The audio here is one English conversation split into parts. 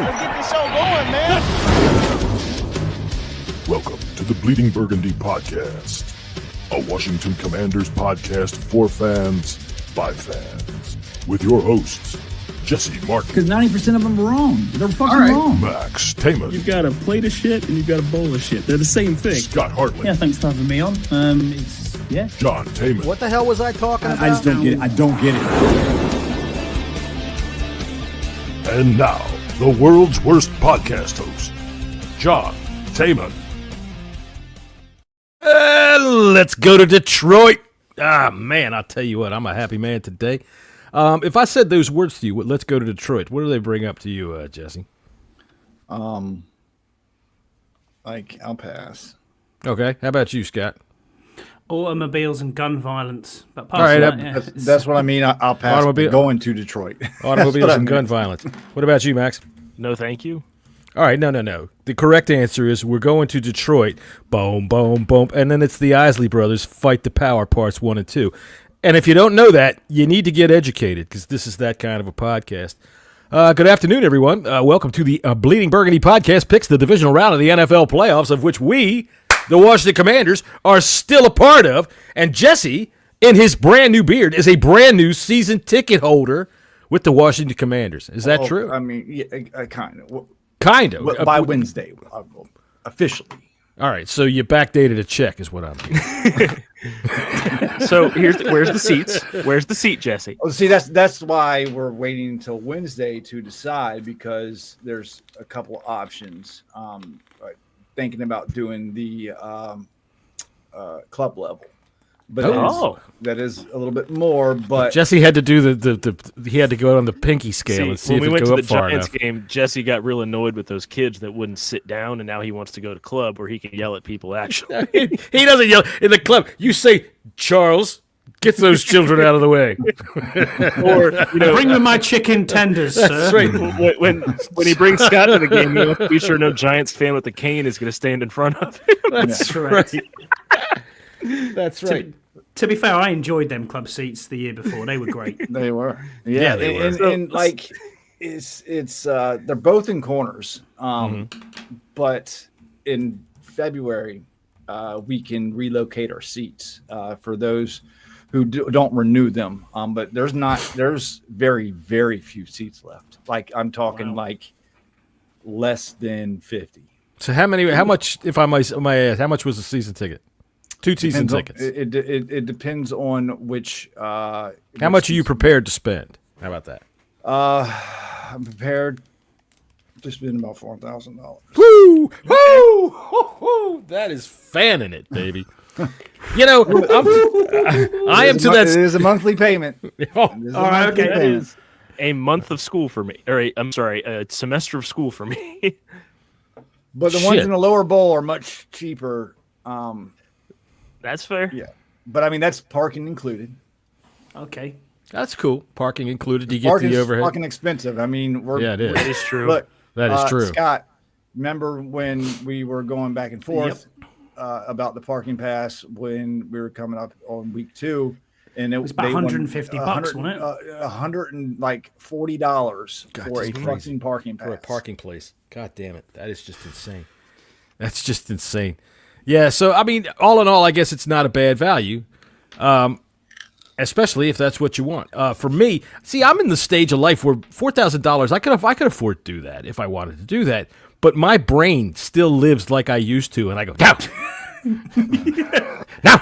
get the show going, man. Welcome to the Bleeding Burgundy podcast, a Washington Commanders podcast for fans by fans, with your hosts, Jessy Martin. Because 90% of them are wrong. They're fucking wrong. Max Taman. You've got a plate of shit and you've got a bowl of shit. They're the same thing. Scott Hartley. Yeah, thanks for having me on. John Taman. What the hell was I talking about? I just don't get it. I don't get it. And now, the world's worst podcast host, John Taman. Let's go to Detroit. Man, I'll tell you what, I'm a happy man today. If I said those words to you, let's go to Detroit, what do they bring up to you, Jesse? I'll pass. Okay, how about you, Scott? Automobiles and gun violence. But All right, That's what I mean. I'll pass. Going to Detroit. Automobiles and gun violence. What about you, Max? No, thank you. All right, no. The correct answer is we're going to Detroit. Boom, boom, boom. And then it's the Isley Brothers Fight the Power Parts 1 and 2. And if you don't know that, you need to get educated because this is that kind of a podcast. Good afternoon, everyone. Welcome to the Bleeding Burgundy podcast picks the divisional round of the NFL playoffs, of which we, the Washington Commanders, are still a part of. And Jesse, in his brand new beard, is a brand new season ticket holder with the Washington Commanders. Is that true? I mean, yeah, kind of. Kind of. By Wednesday, officially. All right, so you backdated a check is what I'm doing. So where's the seats? Where's the seat, Jesse? Oh, see, that's why we're waiting until Wednesday to decide because there's a couple of options. Thinking about doing the club level, but that is a little bit more. But Jesse had to do he had to go on the pinky scale and see when if we it went go to up the far Giants enough. game, Jesse got real annoyed with those kids that wouldn't sit down, and now he wants to go to club where he can yell at people. Actually, He doesn't yell in the club. You say, Charles, get those children out of the way. or bring me my chicken tenders, That's sir. right. when he brings Scott to the game, you have to be sure no Giants fan with a cane is going to stand in front of him. That's correct. right. That's right. To be fair, I enjoyed them club seats the year before. They were great. they were, they were. And like it's they're both in corners, but in February we can relocate our seats for those who don't renew them. But there's very, very few seats left. Like I'm talking like less than 50. So how much, if I might ask, how much was the season ticket? 2 season tickets. It depends on which. How much are you prepared to spend? How about that? I'm prepared to spend about $4,000. Woo! Woo! Woo! That is fanning it, baby. I am to that. It is a monthly payment. Oh, All right, okay. That is a month of school for me, or a semester of school for me. But the ones in the lower bowl are much cheaper. That's fair. Yeah, but I mean that's parking included. Okay. that's cool. Parking included. You get the overhead. Fucking expensive. I mean, It is. That is true. Look, That is true. Scott, remember when we were going back and forth about the parking pass when we were coming up on week 2, and it was about $150, wasn't it? $140 God, for a that's fucking parking pass. For a parking place. God damn it. That is just insane. That's just insane. Yeah, so, I mean, all in all, I guess it's not a bad value, especially if that's what you want. For me, see, I'm in the stage of life where $4,000, I could afford to do that if I wanted to do that, but my brain still lives like I used to, and I go, no, no,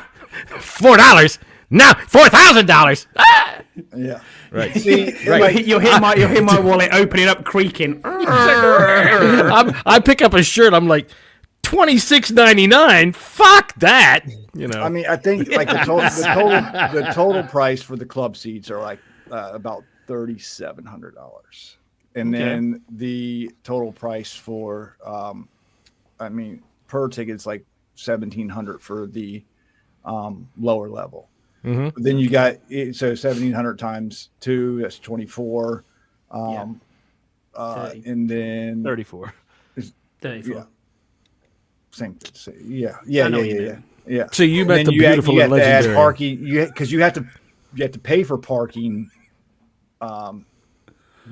$4, no, $4,000. Ah! Yeah. Right. See, Right. You'll hear my wallet opening up, creaking. I pick up a shirt, I'm like, $26.99. Fuck that. I mean, I think like the total price for the club seats are like about $3,700, and then the total price for per ticket is like $1,700 for the lower level. Mm-hmm. Then you got 1,700 times 2, that's 24. 30. And then 34. 34. Yeah. Same. Yeah. So you met And the then beautiful you and have to add legendary. parking, because you have to pay for parking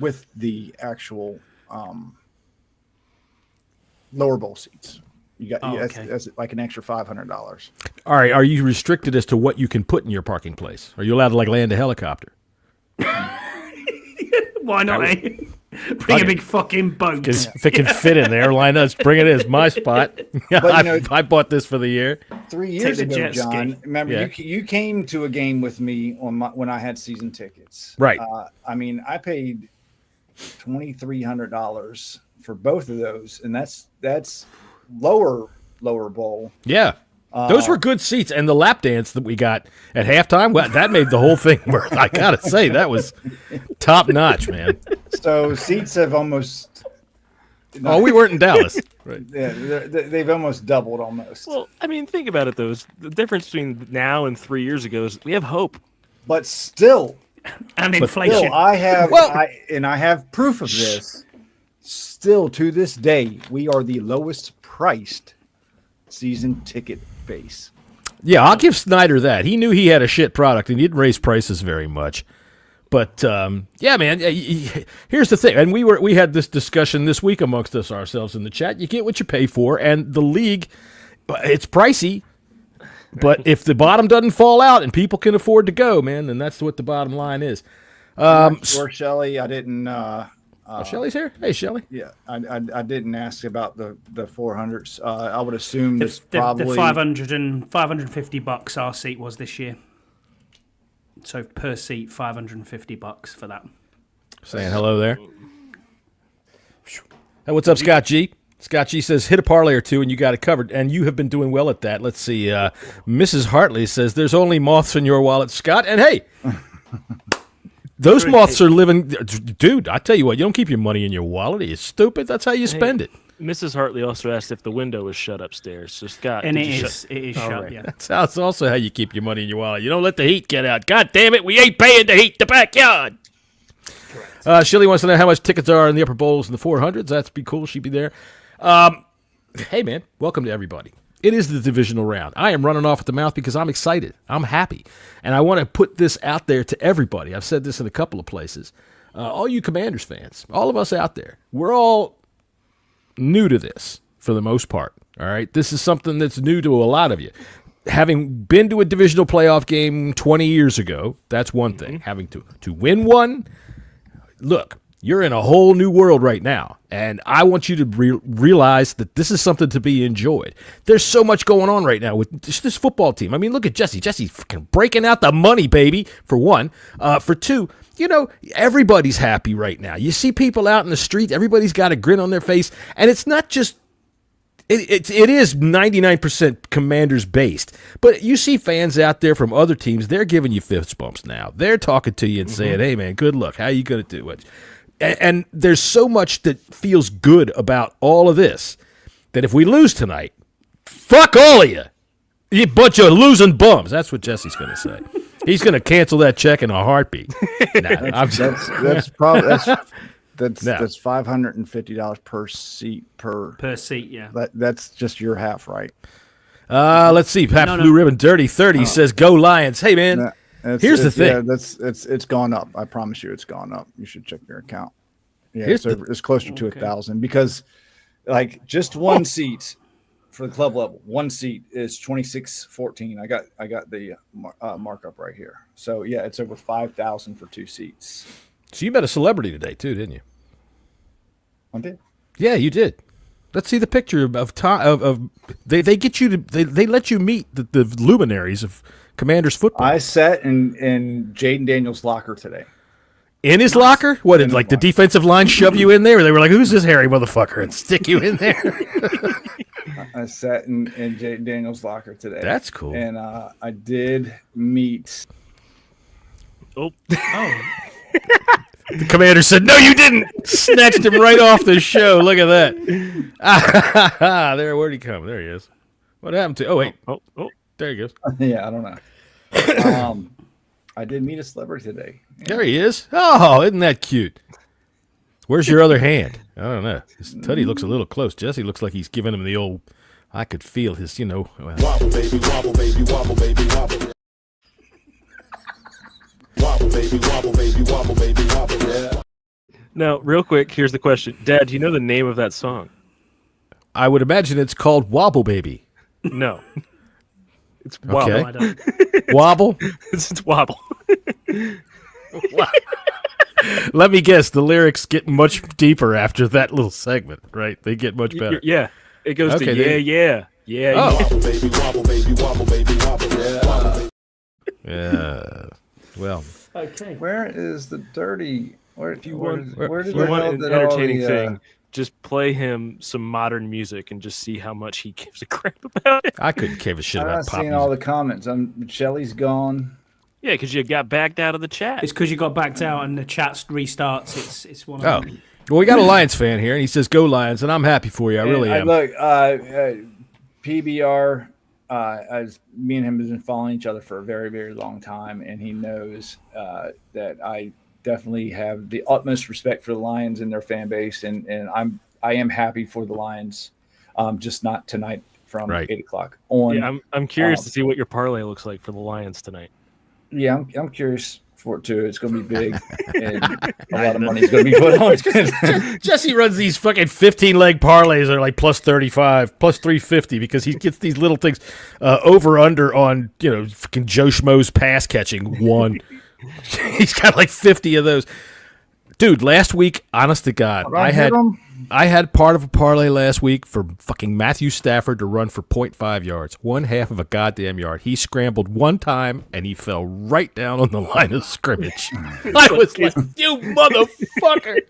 with the actual lower bowl seats. You got okay. that's like an extra $500. All right, are you restricted as to what you can put in your parking place? Are you allowed to like land a helicopter? Why not? Bring a big fucking boat. Because if it can fit in there, why not? Bring it in. It's my spot. I bought this for the year. 3 years the ago, jet John. ski. Remember, you came to a game with me when I had season tickets. Right. I mean, I paid $2,300 for both of those, and that's lower bowl. Yeah. Those were good seats, and the lap dance that we got at halftime, well, that made the whole thing worth. I gotta say, that was top notch, man. So seats have almost. Oh, we weren't in Dallas. Right. Yeah, they've almost doubled almost. Well, I mean, think about it, though. The difference between now and 3 years ago is we have hope. But still, And inflation. still, I have Well- I have proof of this. Still, to this day, we are the lowest priced season ticket base. Yeah, I'll give Snyder that. He knew he had a shit product, and he didn't raise prices very much. But yeah, man. Here's the thing, and we had this discussion this week amongst ourselves in the chat. You get what you pay for, and the league, it's pricey. But if the bottom doesn't fall out and people can afford to go, man, then that's what the bottom line is. Or Shelly, I didn't. Shelly's here. Hey, Shelly. Yeah, I didn't ask about the 400s. I would assume The it's probably 550 bucks our seat was this year. So per seat, $550 for that. Saying hello there. Hey, what's up, Scott G? Scott G says, hit a parlay or two and you got it covered. And you have been doing well at that. Let's see. Mrs. Hartley says, there's only moths in your wallet, Scott. And hey, those moths are living. Dude, I tell you what, you don't keep your money in your wallet. Are you stupid? That's how you spend it. Mrs. Hartley also asked if the window was shut upstairs. So, Scott. And did it you is shut, right. yeah. That's also how you keep your money in your wallet. You don't let the heat get out. God damn it, we ain't paying to heat the backyard. Shirley wants to know how much tickets are in the upper bowls and the 400s. That'd be cool. She'd be there. Hey, man, welcome to everybody. It is the divisional round. I am running off at the mouth because I'm excited. I'm happy. And I want to put this out there to everybody. I've said this in a couple of places. All you Commanders fans, all of us out there, we're all new to this for the most part. All right? This is something that's new to a lot of you. Having been to a divisional playoff game 20 years ago, that's one thing. Having to win one, look, you're in a whole new world right now, and I want you to realize that this is something to be enjoyed. There's so much going on right now with this football team. I mean, look at Jessy. Jessy's freaking breaking out the money, baby, for one. For two, you know, everybody's happy right now. You see people out in the street, everybody's got a grin on their face, and it's not just it is 99% Commanders based, but you see fans out there from other teams, they're giving you fist bumps now. They're talking to you and saying, hey, man, good luck. How you going to do it? And there's so much that feels good about all of this that if we lose tonight, fuck all of you. You bunch of losing bums. That's what Jesse's going to say. He's going to cancel that check in a heartbeat. that's $550 per seat Per seat, yeah. That's just your half, right? Let's see. Pat Blue Ribbon Dirty 30 says, "Go Lions." Hey, man. Here's the thing. Yeah, it's gone up. I promise you, it's gone up. You should check your account. Yeah, it's closer to 1,000 because, like, just one seat for the club level, one seat is $26.14. I got the markup right here. So yeah, it's over 5,000 for 2 seats. So you met a celebrity today too, didn't you? I did. Yeah, you did. Let's see the picture of they get you to they let you meet the luminaries of Commanders football. I sat in Jaden Daniels' locker today. In his locker? What did like the defensive line shove you in there? Or they were like, "Who's this hairy motherfucker?" and stick you in there. I sat in Jaden Daniels' locker today. That's cool. And I did meet. Oh. The Commander said, "No, you didn't." Snatched him right off the show. Look at that. There, where'd he come? There he is. What happened to? Oh wait. Oh, there he goes. Yeah, I don't know. I did meet a celebrity today. There he is. Oh, isn't that cute? Where's your other hand? I don't know. His Teddy looks a little close. Jesse looks like he's giving him the old. I could feel his, well. Wobble, baby, wobble, baby, wobble, baby, wobble. Wobble, baby, wobble, baby, wobble, baby, wobble, yeah. Now, real quick, here's the question. Dad, do you know the name of that song? I would imagine it's called Wobble Baby. No. It's Wobble. Okay. I don't. Wobble? It's Wobble. Let me guess, the lyrics get much deeper after that little segment, right? They get much better. Yeah. It goes Okay, to then. yeah. Oh. Wobble, baby, wobble, baby, wobble, baby, wobble, yeah. Yeah. Well, Okay. Where is the dirty? Where If you where want, is- where if did you the want hell an did all entertaining the, thing, just play him some modern music and just see how much he gives a crap about it. I couldn't give a shit I'm about not pop seeing music. all the comments. Shelly's gone. Yeah, because you got backed out of the chat. It's because you got backed out and the chat restarts. It's one of them. Well, we got a Lions fan here, and he says, "Go Lions," and I'm happy for you. I really am. Look, PBR. As me and him have been following each other for a very, very long time, and he knows that I definitely have the utmost respect for the Lions and their fan base, and I am happy for the Lions, just not tonight from 8:00 on. Yeah, I'm curious to see what your parlay looks like for the Lions tonight. Yeah, I'm curious for it too. It's going to be big, and a lot of money is going to be put on it. Jesse runs these fucking 15-leg parlays that are like plus 35, plus 350 because he gets these little things over under on fucking Joe Schmo's pass catching one. He's got like 50 of those. Dude, last week, honest to God, I had part of a parlay last week for fucking Matthew Stafford to run for 0.5 yards, 1/2 of a goddamn yard. He scrambled one time, and he fell right down on the line of scrimmage. I was like, you motherfucker.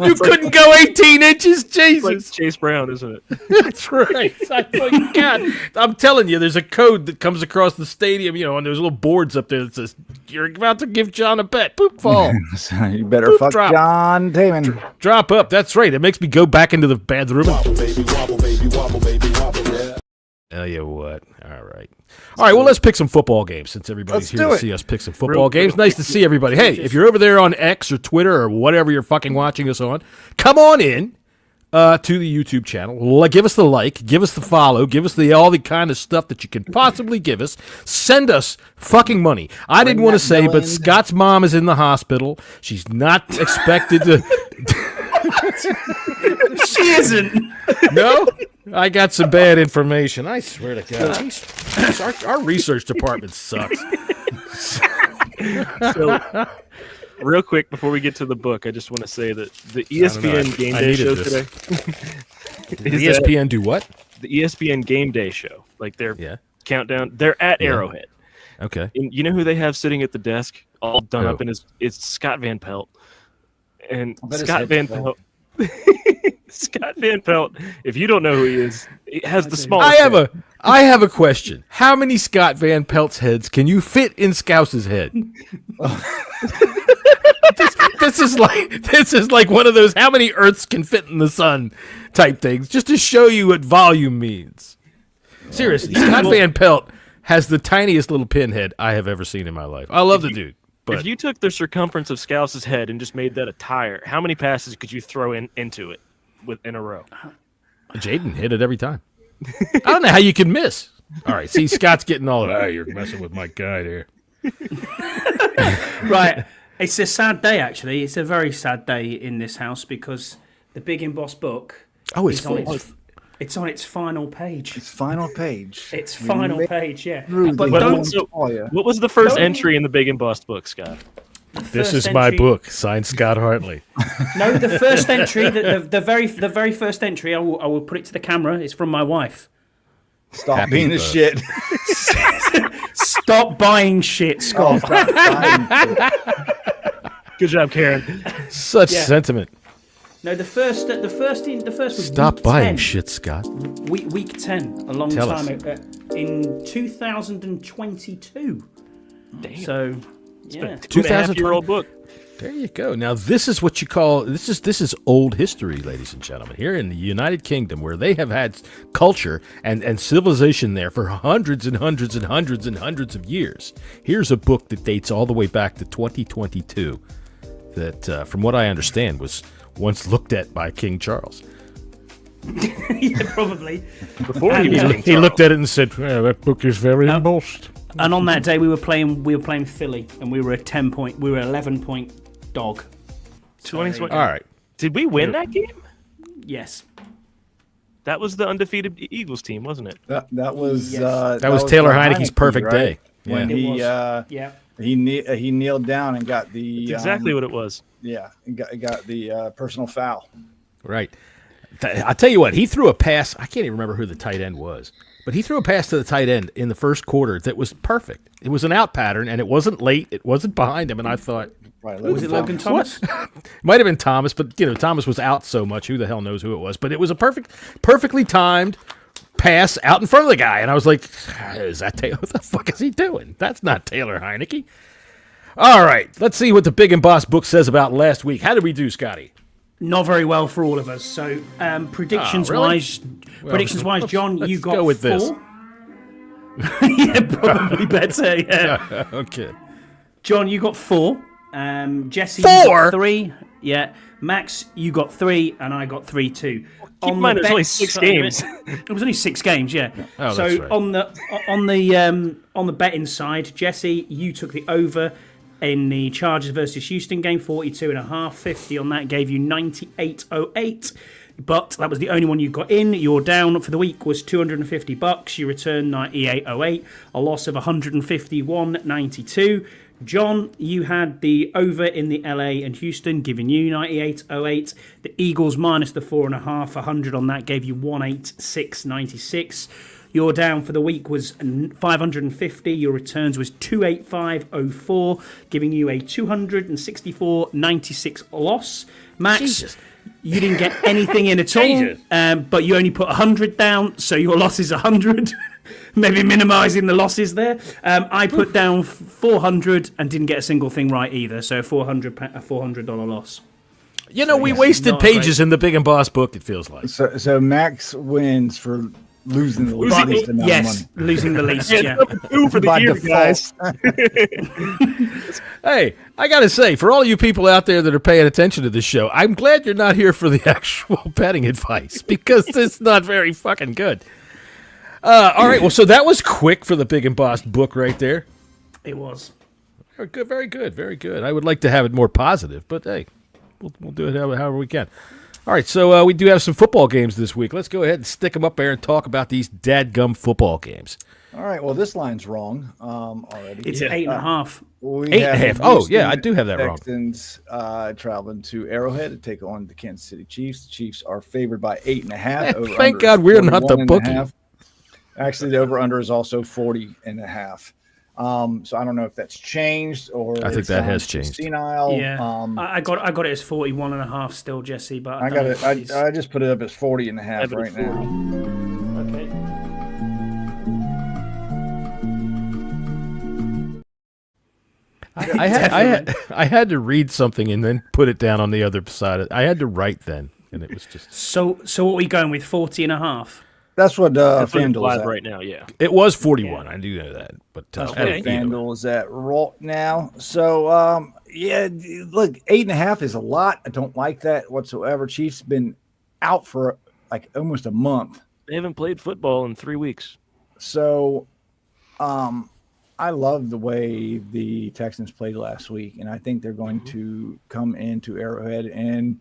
You couldn't go 18 inches, Jesus. It's like Chase Brown, isn't it? That's right. I thought, God, I'm telling you, there's a code that comes across the stadium, on those little boards up there that says, you're about to give John a bet. Poop fall. You better Boop, fuck drop. John Damon. Drop up. That's right. It makes me go back into the bathroom. Wobble, baby, wobble, baby, wobble, baby, wobble, yeah. Tell you what. All right. Well, let's pick some football games since everybody's here to see us pick some football games. Nice to see everybody. Hey, if you're over there on X or Twitter or whatever you're fucking watching us on, come on in to the YouTube channel. Give us the like. Give us the follow. Give us all the kind of stuff that you can possibly give us. Send us fucking money. I didn't want to say, but Scott's mom is in the hospital. She's not expected to... She isn't. No? I got some bad information. I swear to God. Our research department sucks. So, real quick before we get to the book, I just want to say that the ESPN Game Day show today. The ESPN do what? The ESPN Game Day show, like their countdown. They're at Arrowhead. Okay. And you know who they have sitting at the desk, all done up in it's Scott Van Pelt. And Scott Van Pelt. Scott Van Pelt, if you don't know who he is, he has the smallest head. I have a question. How many Scott Van Pelt's heads can you fit in Scouse's head? This is like one of those how many Earths can fit in the sun type things, just to show you what volume means. Seriously, Scott Van Pelt has the tiniest little pinhead I have ever seen in my life. I love the dude. But if you took the circumference of Scouse's head and just made that a tire, how many passes could you throw into it in a row? Jaden hit it every time. I don't know how you can miss. All right, see, Scott's getting all of you're messing with my guy there. Right. It's a sad day, actually. It's a very sad day in this house because the Big in Boss book it's it's on its final page. It's final page. It's final page, yeah. But what was the first entry in the Big and Bust book, Scott? This is my book, signed Scott Hartley. No, the first entry, the very first entry, I will put it to the camera. It's from my wife. Stop being a shit. Stop buying shit, Scott. Good job, Karen. Such sentiment. No, the first was Stop week buying 10. Shit, Scott. Week 10, a long Tell time us. ago, in 2022. Damn. So, yeah. 2.5-year-old book. There you go. Now this is what you call this is old history, ladies and gentlemen. Here in the United Kingdom, where they have had culture and civilization there for hundreds and hundreds and hundreds and hundreds of years. Here's a book that dates all the way back to 2022. That, from what I understand, was once looked at by King Charles. Yeah, probably. Before He looked at it and said, well, "That book is very embossed." And on that day, we were playing Philly, and we were 11-point dog. All right. Did we win that game? Yes. That was the undefeated Eagles team, wasn't it? That was Yes. That was Taylor Heineke's perfect right? day. When Yeah. he he kneeled down and got the That's exactly what it was. Yeah, got the personal foul. Right. I'll tell you what, he threw a pass. I can't even remember who the tight end was, but he threw a pass to the tight end in the first quarter that was perfect. It was an out pattern, and it wasn't late. It wasn't behind him, and I thought, Was it Logan Thomas? it might have been Thomas, but Thomas was out so much. Who the hell knows who it was? But it was a perfectly timed pass out in front of the guy, and I was like, "Is that Taylor? What the fuck is he doing? That's not Taylor Heineke." All right, let's see what the Big and Boss book says about last week. How did we do, Scotty? Not very well for all of us. So predictions-wise, John, you got go with 4. this. Yeah, probably better. Yeah. Okay. John, you got 4. Jesse, 4? you got 3. Yeah. Max, you got 3, and I got 3 too. Keep in mind, it was only 6 games. It was only 6 games, yeah. Oh, so that's right. on the betting side, Jesse, you took the over in the Chargers versus Houston game, 42.5. 50 on that gave you 98.08. But that was the only one you got in. Your down for the week was $250. You returned 98.08. A loss of 151.92. John, you had the over in the LA and Houston, giving you 98.08. The Eagles minus the 4.5, 100 on that gave you 186.96. Your down for the week was 550. Your returns was 285.04, giving you a 264.96 loss. Max, Jesus. you didn't get anything in at all, but you only put 100 down, so your loss is 100. Maybe minimising the losses there. I put down 400 and didn't get a single thing right either, so a $400 loss. We wasted pages in the Big and Boss book, it feels like. So Max wins for losing the least amount of money. Yes, losing the least, yeah. Two for the By year, default. guys. Hey, I got to say, for all you people out there that are paying attention to this show, I'm glad you're not here for the actual betting advice, because it's not very fucking good. All right, well, so that was quick for the Big and Boss book right there. It was. Very good, very good, very good. I would like to have it more positive, but hey, we'll do it however we can. All right, so we do have some football games this week. Let's go ahead and stick them up there and talk about these dadgum football games. All right, well, this line's wrong already. It's 8.5. 8.5. Oh, yeah, I do have that wrong. Texans traveling to Arrowhead to take on the Kansas City Chiefs. The Chiefs are favored by 8.5. Thank God we're not the bookie. Actually, the over-under is also 40.5. So I don't know if that's changed or I think that has changed. Senile. Yeah, I got it as 41.5 still, Jesse. But I got it. I just put it up as 40.5 right now. Okay. I had to read something and then put it down on the other side. I had to write then, and it was just So what are we going with? 40.5. That's what That's FanDuel is live at. right now, yeah. It was 41. I do know that, but Okay. FanDuel is at right now. So look, 8.5 is a lot. I don't like that whatsoever. Chiefs been out for like almost a month. They haven't played football in 3 weeks. So, I love the way the Texans played last week, and I think they're going to come into Arrowhead, and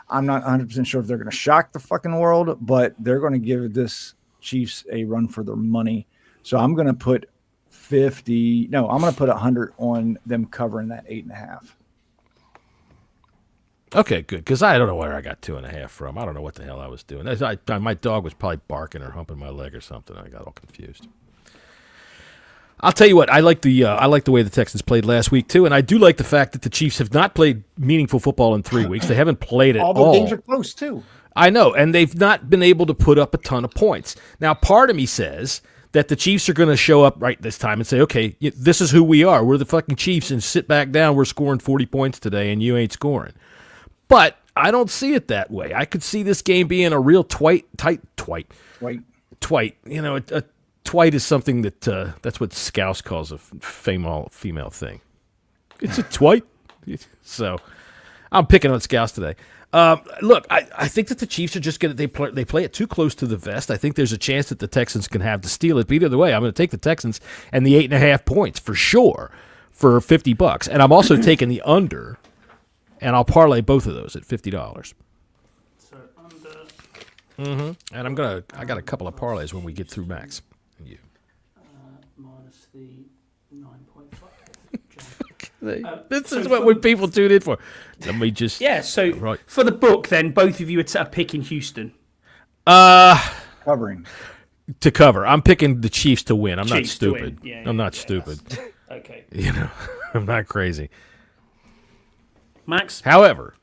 I'm not 100% sure if they're going to shock the fucking world, but they're going to give this Chiefs a run for their money. So I'm going to put 100 on them covering that 8.5. Okay, good. Because I don't know where I got 2.5 from. I don't know what the hell I was doing. My dog was probably barking or humping my leg or something. I got all confused. I'll tell you what. I like the way the Texans played last week too, and I do like the fact that the Chiefs have not played meaningful football in 3 weeks. They haven't played at all. All the games are close too. I know, and they've not been able to put up a ton of points. Now, part of me says that the Chiefs are going to show up right this time and say, okay, this is who we are. We're the fucking Chiefs, and sit back down. We're scoring 40 points today, and you ain't scoring. But I don't see it that way. I could see this game being a real twite. You know, a twite is something that's what Scouse calls a female thing. It's a twite. So I'm picking on Scouse today. Look, I think that the Chiefs are just going to they play it too close to the vest. I think there's a chance that the Texans can have to steal it. But either way, I'm going to take the Texans and the 8.5 points for sure for $50. And I'm also taking the under, and I'll parlay both of those at $50. So under And I got a couple of parlays when we get through Max. And you. Minus the 9.5. This is what people tune in for. Let me just. Yeah, so right. for the book, then, both of you are picking Houston. Covering. To cover. I'm picking the Chiefs to win. I'm not Chiefs to stupid. win. Yeah, I'm not yeah, stupid. Okay. I'm not crazy. Max? However.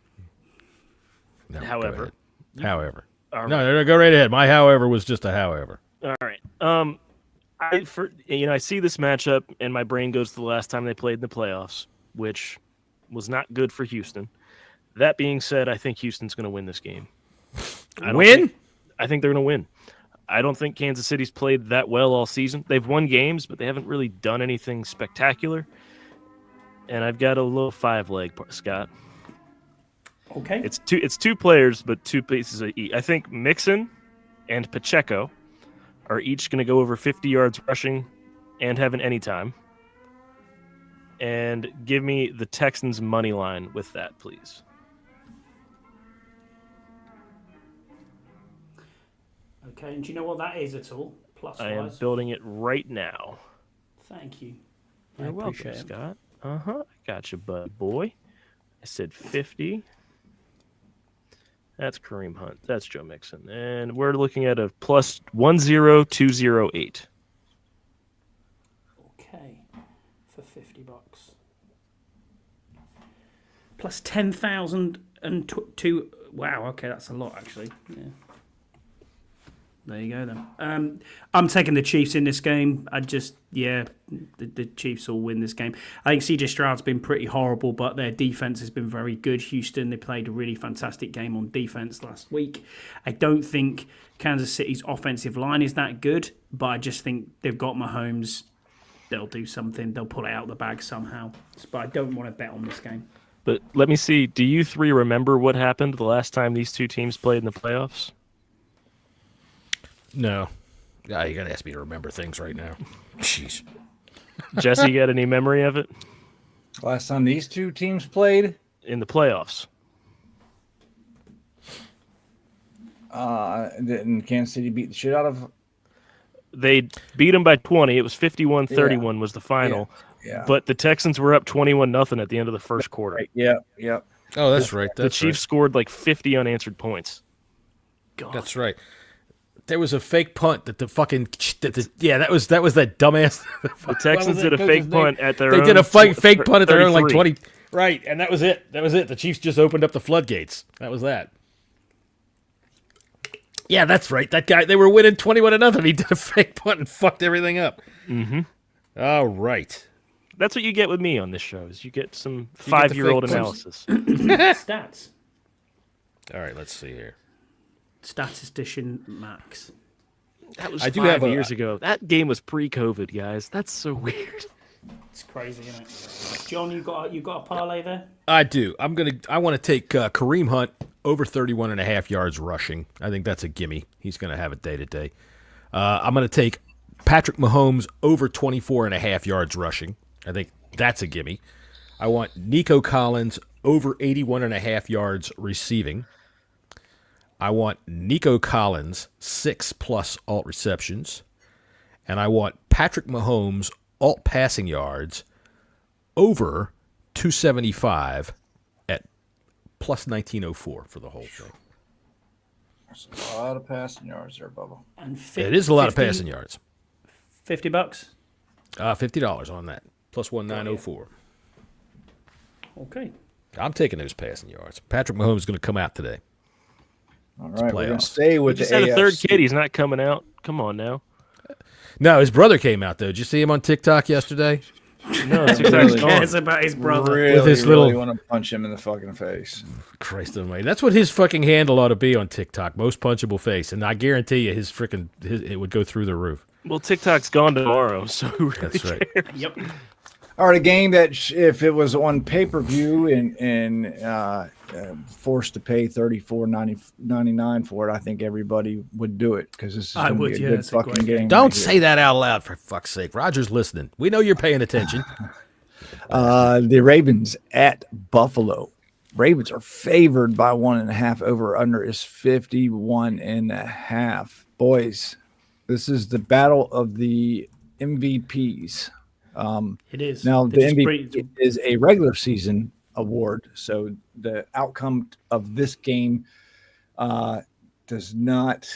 No, However. However. All right. No, go right ahead. My however was just a however. All right. I see this matchup and my brain goes to the last time they played in the playoffs, which was not good for Houston. That being said, I think Houston's going to win this game. I think they're going to win. I don't think Kansas City's played that well all season. They've won games, but they haven't really done anything spectacular. And I've got a little 5-leg, Scott. Okay. It's two players, but two pieces of each. I think Mixon and Pacheco are each going to go over 50 yards rushing and have an anytime. And give me the Texans' money line with that, please. Okay, and do you know what that is at all? Plus I am wise? building it right now. Thank you. You're I welcome, appreciate it. Scott. I got you, bud boy. I said 50. That's Kareem Hunt. That's Joe Mixon. And we're looking at a plus 10208. Okay, for $50. Plus 10,002. Wow, okay, that's a lot, actually. Yeah. There you go, then. I'm taking the Chiefs in this game. The Chiefs will win this game. I think CJ Stroud's been pretty horrible, but their defense has been very good. Houston, they played a really fantastic game on defense last week. I don't think Kansas City's offensive line is that good, but I just think they've got Mahomes. They'll do something. They'll pull it out of the bag somehow. But I don't want to bet on this game. But let me see. Do you three remember what happened the last time these two teams played in the playoffs? No. Yeah, you got to ask me to remember things right now. Jeez. Jesse, you got any memory of it? Last time these two teams played? In the playoffs. Didn't Kansas City beat the shit out of... They beat them by 20. It was 51-31 was the final. Yeah. But the Texans were up 21-0 at the end of the first quarter. Right. Yeah. Oh, that's right. The Chiefs scored like 50 unanswered points. God. That's right. There was a fake punt that that was that dumbass. The Texans did a fake punt at their They own. did a fake punt at their own like 33. 20. Right, and that was it. The Chiefs just opened up the floodgates. That was that. Yeah, that's right. That guy, they were winning 21-0. He did a fake punt and fucked everything up. Mm-hmm. All right. That's what you get with me on this show. Is you get some You get the 5-year-old fake analysis. Stats. All right, let's see here. Statistician Max. That was I do 5 have years ago. That game was pre-COVID, guys. That's so weird. It's crazy, isn't it? John, you got a parlay there? I do. I want to take Kareem Hunt over 31.5 yards rushing. I think that's a gimme. He's going to have it day to day. I'm going to take Patrick Mahomes over 24.5 yards rushing. I think that's a gimme. I want Nico Collins over 81.5 yards receiving. I want Nico Collins 6+ alt receptions. And I want Patrick Mahomes alt passing yards over 275 at plus 1904 for the whole thing. There's a lot of passing yards there, Bubba. And It is a lot of passing yards. $50. $50 on that. Plus 1904. Okay. I'm taking those passing yards. Patrick Mahomes is going to come out today. All right, we're going playoffs. to stay He with just the had a third AFC. kid. He's not coming out. Come on now. No, his brother came out, though. Did you see him on TikTok yesterday? No, it's Who exactly cares about his brother? Really, With his really little- want to punch him in the fucking face. Christ almighty. That's what his fucking handle ought to be on TikTok. Most punchable face. And I guarantee you it would go through the roof. Well, TikTok's gone tomorrow, so who really That's right. cares? Yep. All right, a game that if it was on pay-per-view and forced to pay $34.99 for it, I think everybody would do it because this is I going to would, be yeah, a good it's a fucking great game. game. Don't right say that out loud, for fuck's sake. Roger's listening. We know you're paying attention. here. The Ravens at Buffalo. Ravens are favored by 1.5. Over under is 51.5. Boys, this is the battle of the MVPs. It is. Now, the MVP is a regular season award, so the outcome of this game does not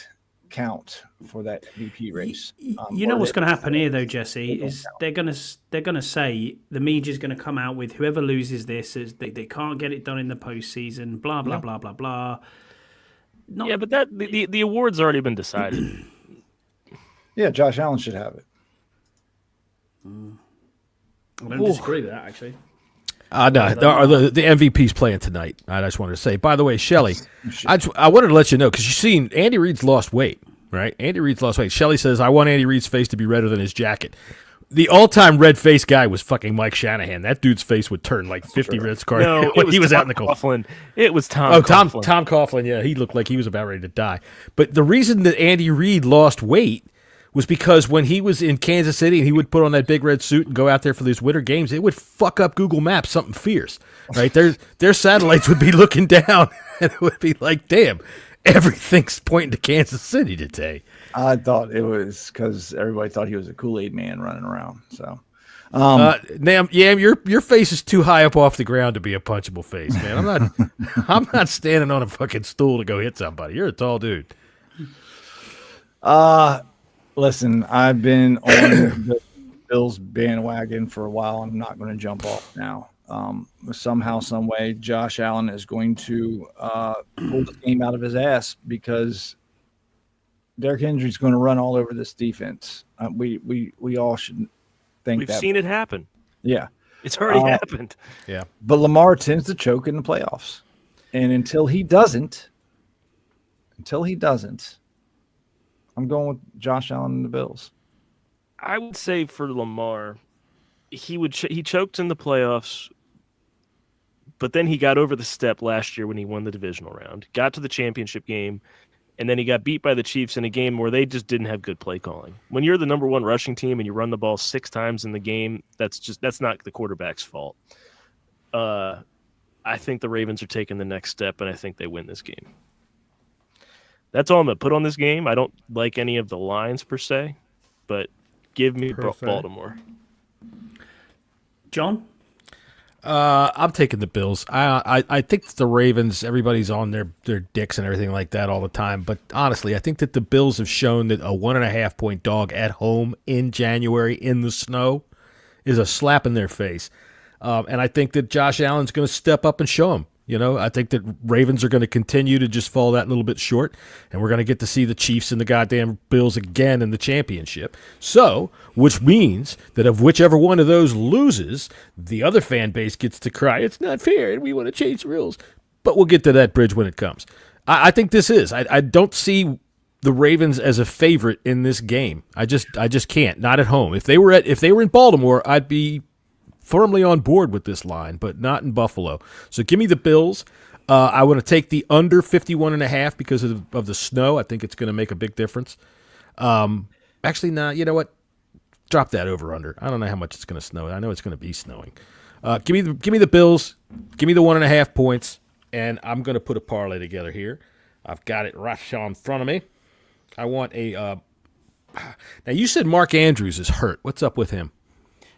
count for that MVP race. You know what's going to happen here, though, Jesse, is they're going to say the media's going to come out with whoever loses this is they can't get it done in the postseason. Blah blah blah blah blah. Yeah, but that the award's already been decided. Yeah, Josh Allen should have it. I don't disagree with that, actually. No, the MVP's playing tonight. I just wanted to say. By the way, Shelly, I wanted to let you know because you've seen Andy Reid's lost weight, right? Andy Reid's lost weight. Shelly says, I want Andy Reid's face to be redder than his jacket. The all-time red-faced guy was fucking Mike Shanahan. That dude's face would turn like 50 red scars when he was out in the cold. Coughlin. It was Tom. Oh, Coughlin. Tom Coughlin. Yeah, he looked like he was about ready to die. But the reason that Andy Reid lost weight was because when he was in Kansas City and he would put on that big red suit and go out there for these winter games, it would fuck up Google Maps something fierce, right? Their satellites would be looking down and it would be like, damn, everything's pointing to Kansas City today. I thought it was because everybody thought he was a Kool-Aid man running around. So, your face is too high up off the ground to be a punchable face, man. I'm not standing on a fucking stool to go hit somebody. You're a tall dude. Listen, I've been on the Bills bandwagon for a while. I'm not going to jump off now. Somehow, some way, Josh Allen is going to pull the game out of his ass because Derrick Henry's going to run all over this defense. We all should think We've seen it happen. Yeah. It's already happened. Yeah. But Lamar tends to choke in the playoffs. And until he doesn't, I'm going with Josh Allen and the Bills. I would say for Lamar, he choked in the playoffs, but then he got over the step last year when he won the divisional round, got to the championship game, and then he got beat by the Chiefs in a game where they just didn't have good play calling. When you're the number one rushing team and you run the ball 6 times in the game, that's not the quarterback's fault. I think the Ravens are taking the next step, and I think they win this game. That's all I'm going to put on this game. I don't like any of the lines per se, but give me Baltimore. John? I'm taking the Bills. I think the Ravens, everybody's on their dicks and everything like that all the time. But honestly, I think that the Bills have shown that a 1.5-point dog at home in January in the snow is a slap in their face. And I think that Josh Allen's going to step up and show them. You know, I think that Ravens are going to continue to just fall that little bit short, and we're going to get to see the Chiefs and the goddamn Bills again in the championship. So, which means that if whichever one of those loses, the other fan base gets to cry, it's not fair, and we want to change the rules. But we'll get to that bridge when it comes. I think this is. I don't see the Ravens as a favorite in this game. I just can't. Not at home. If they were in Baltimore, I'd be firmly on board with this line, but not in Buffalo. So give me the Bills. I want to take the under 51.5 because of the snow. I think it's going to make a big difference. Actually, nah, you know what? Drop that over under. I don't know how much it's going to snow. I know it's going to be snowing. Give me the Bills. Give me the 1.5 points, and I'm going to put a parlay together here. I've got it right in front of me. I want a. Now you said Mark Andrews is hurt. What's up with him?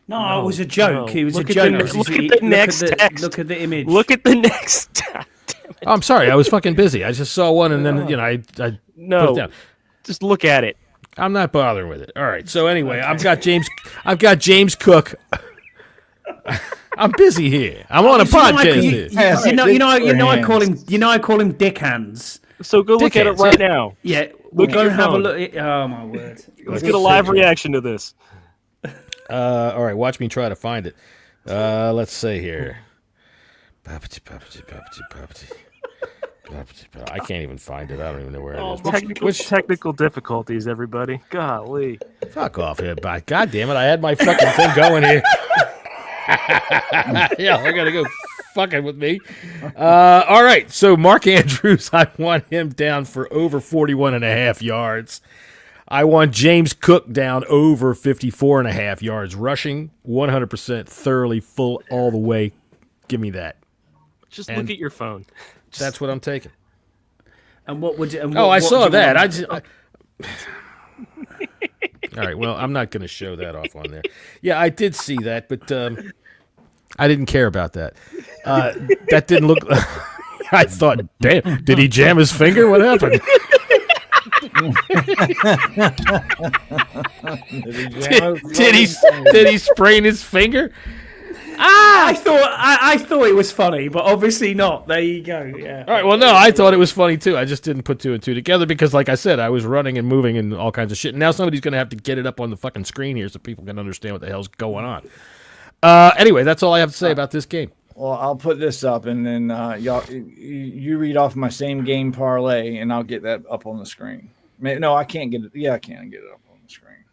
No, it was a joke. No. It was Look a joke. Look at the next text. Look at the image. Look at the next text. Oh, I'm sorry. I was fucking busy. I just saw one, and then I put it down. Just look at it. I'm not bothering with it. All right. So anyway, I've got James Cook. I'm busy here. I'm on a podcast here. I call him Dick Hands. So go look at it right now. Yeah, we're going to have a look. Oh my word! Let's get a live reaction to this. All right, watch me try to find it. Let's see here. I can't even find it. I don't even know where it is. Technical difficulties, everybody. Golly. Fuck off here, bye. God damn it, I had my fucking thing going here. Yeah, they're going to go fucking with me. All right, so Mark Andrews, I want him down for over 41.5 yards. I want James Cook down over 54.5 yards rushing, 100% thoroughly full all the way. Give me that. Just look at your phone. That's what I'm taking. And what would you? And I what saw do you that. want? All right. Well, I'm not going to show that off on there. Yeah, I did see that, but I didn't care about that. That didn't look. I thought, damn, did he jam his finger? What happened? Did he sprain his finger? I thought it was funny, but obviously not. There you go. Yeah. All right. Well, no, I thought it was funny too. I just didn't put two and two together because, like I said, I was running and moving and all kinds of shit. And now somebody's going to have to get it up on the fucking screen here so people can understand what the hell's going on. Anyway, that's all I have to say about this game. Well, I'll put this up, and then you read off my same game parlay, and I'll get that up on the screen. No, I can't get it. Yeah, I can get it up on the screen.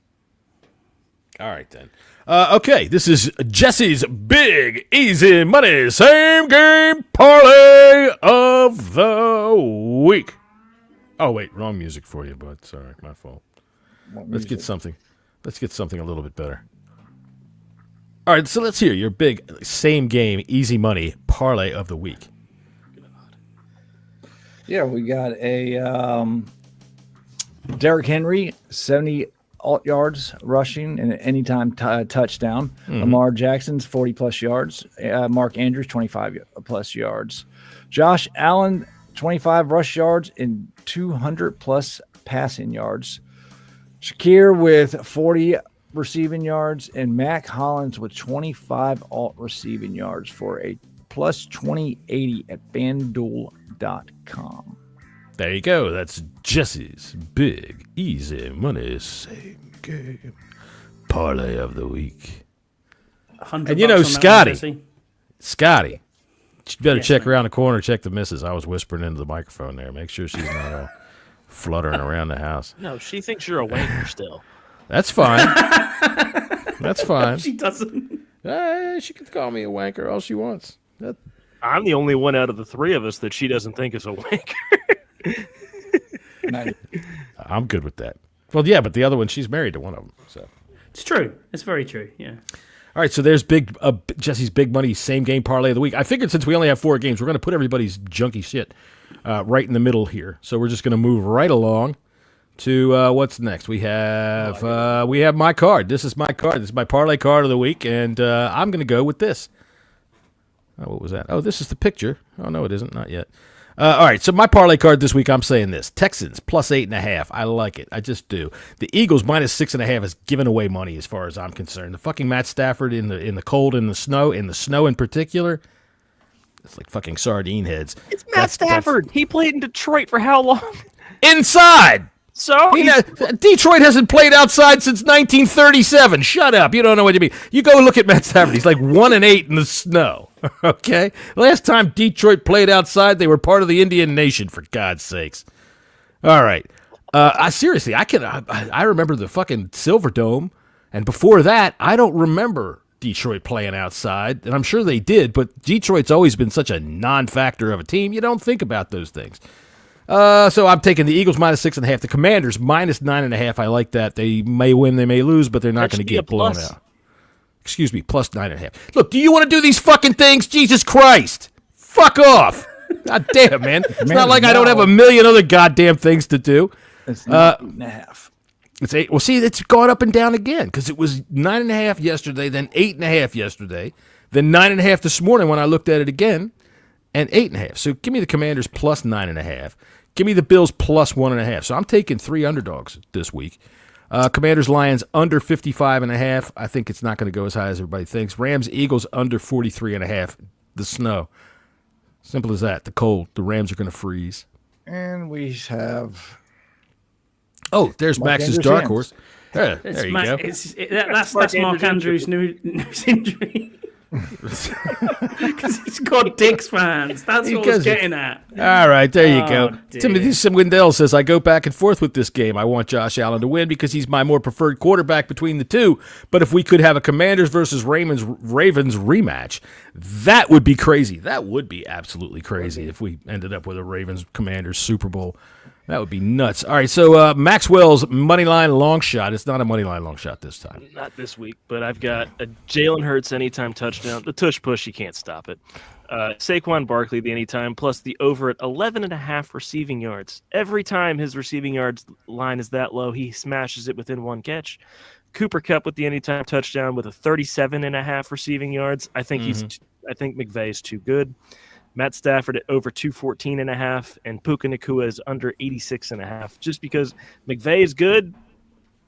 All right, then. Okay, this is Jesse's Big Easy Money Same Game Parlay of the Week. Oh, wait, wrong music for you, bud. Sorry, my fault. Let's get something a little bit better. All right, so let's hear your big same game easy money parlay of the week. Yeah, we got a Derrick Henry, 70 alt yards rushing and an anytime touchdown. Lamar Jackson's 40-plus yards. Mark Andrews, 25-plus yards. Josh Allen, 25 rush yards and 200-plus passing yards. Shakir with 40 receiving yards, and Mac Hollins with 25 alt receiving yards for a plus 2080 at FanDuel.com. There you go. That's Jesse's Big Easy Money Same Game Parlay of the Week. And you know, Scotty, you better check around the corner, check the missus. I was whispering into the microphone there. Make sure she's not all fluttering around the house. No, she thinks you're a wanker still. That's fine. That's fine. She doesn't. She can call me a wanker all she wants. I'm the only one out of the three of us that she doesn't think is a wanker. I'm good with that. Well, yeah, but the other one, she's married to one of them. So it's true. It's very true. Yeah. All right, so there's Jesse's Big Money Same Game Parlay of the Week. I figured since we only have 4 games, we're going to put everybody's junky shit right in the middle here. So we're just going to move right along to what's next. We have my card. This is my card. This is my parlay card of the week, and I'm going to go with this. Oh, what was that? Oh, this is the picture. Oh, no, it isn't. Not yet. All right, so my parlay card this week, I'm saying this. Texans plus 8.5. I like it. I just do. The Eagles minus 6.5 is giving away money as far as I'm concerned. The fucking Matt Stafford in the cold, in the snow in particular, it's like fucking sardine heads. It's Matt Stafford. He played in Detroit for how long? Inside. So Detroit hasn't played outside since 1937. Shut up. You don't know what you mean. You go look at Matt Stafford. He's like 1-8 in the snow. Okay? Last time Detroit played outside, they were part of the Indian Nation, for God's sakes. All right. Seriously, I remember the fucking Silver Dome, and before that, I don't remember Detroit playing outside, and I'm sure they did, but Detroit's always been such a non-factor of a team, you don't think about those things. So I'm taking the Eagles minus 6.5. The Commanders minus 9.5. I like that. They may win, they may lose, but they're not going to get blown out. Excuse me, plus 9.5. Look, do you want to do these fucking things? Jesus Christ. Fuck off. God damn, man. It's not like I don't have a million other goddamn things to do. It's 8.5. It's 8. Well, see, it's gone up and down again because it was 9.5 yesterday, then 8.5 yesterday, then 9.5 this morning when I looked at it again, and 8.5. So give me the Commanders plus 9.5. Give me the Bills plus 1.5. So I'm taking 3 underdogs this week. Commanders Lions under 55.5. I think it's not going to go as high as everybody thinks. Rams Eagles under 43.5. The snow. Simple as that. The cold. The Rams are going to freeze. And we have. Oh, there's Max's dark horse. There you go. That's Mark Andrews' news injury. Because he's got Dick's fans. That's what I was getting at. All right, there you go. Dear. Timothy Windell says, I go back and forth with this game. I want Josh Allen to win because he's my more preferred quarterback between the two. But if we could have a Commanders versus Ravens rematch, that would be crazy. That would be absolutely crazy if we ended up with a Ravens-Commanders Super Bowl. That would be nuts. All right, so Maxwell's moneyline long shot. It's not a moneyline long shot this time. Not this week, but I've got a Jalen Hurts anytime touchdown. The tush push, you can't stop it. Saquon Barkley, the anytime, plus the over at 11.5 receiving yards. Every time his receiving yards line is that low, he smashes it within one catch. Cooper Kupp with the anytime touchdown with a 37.5 receiving yards. I think McVay is too good. Matt Stafford at over 214.5, and Puka Nacua is under 86.5. Just because McVay is good,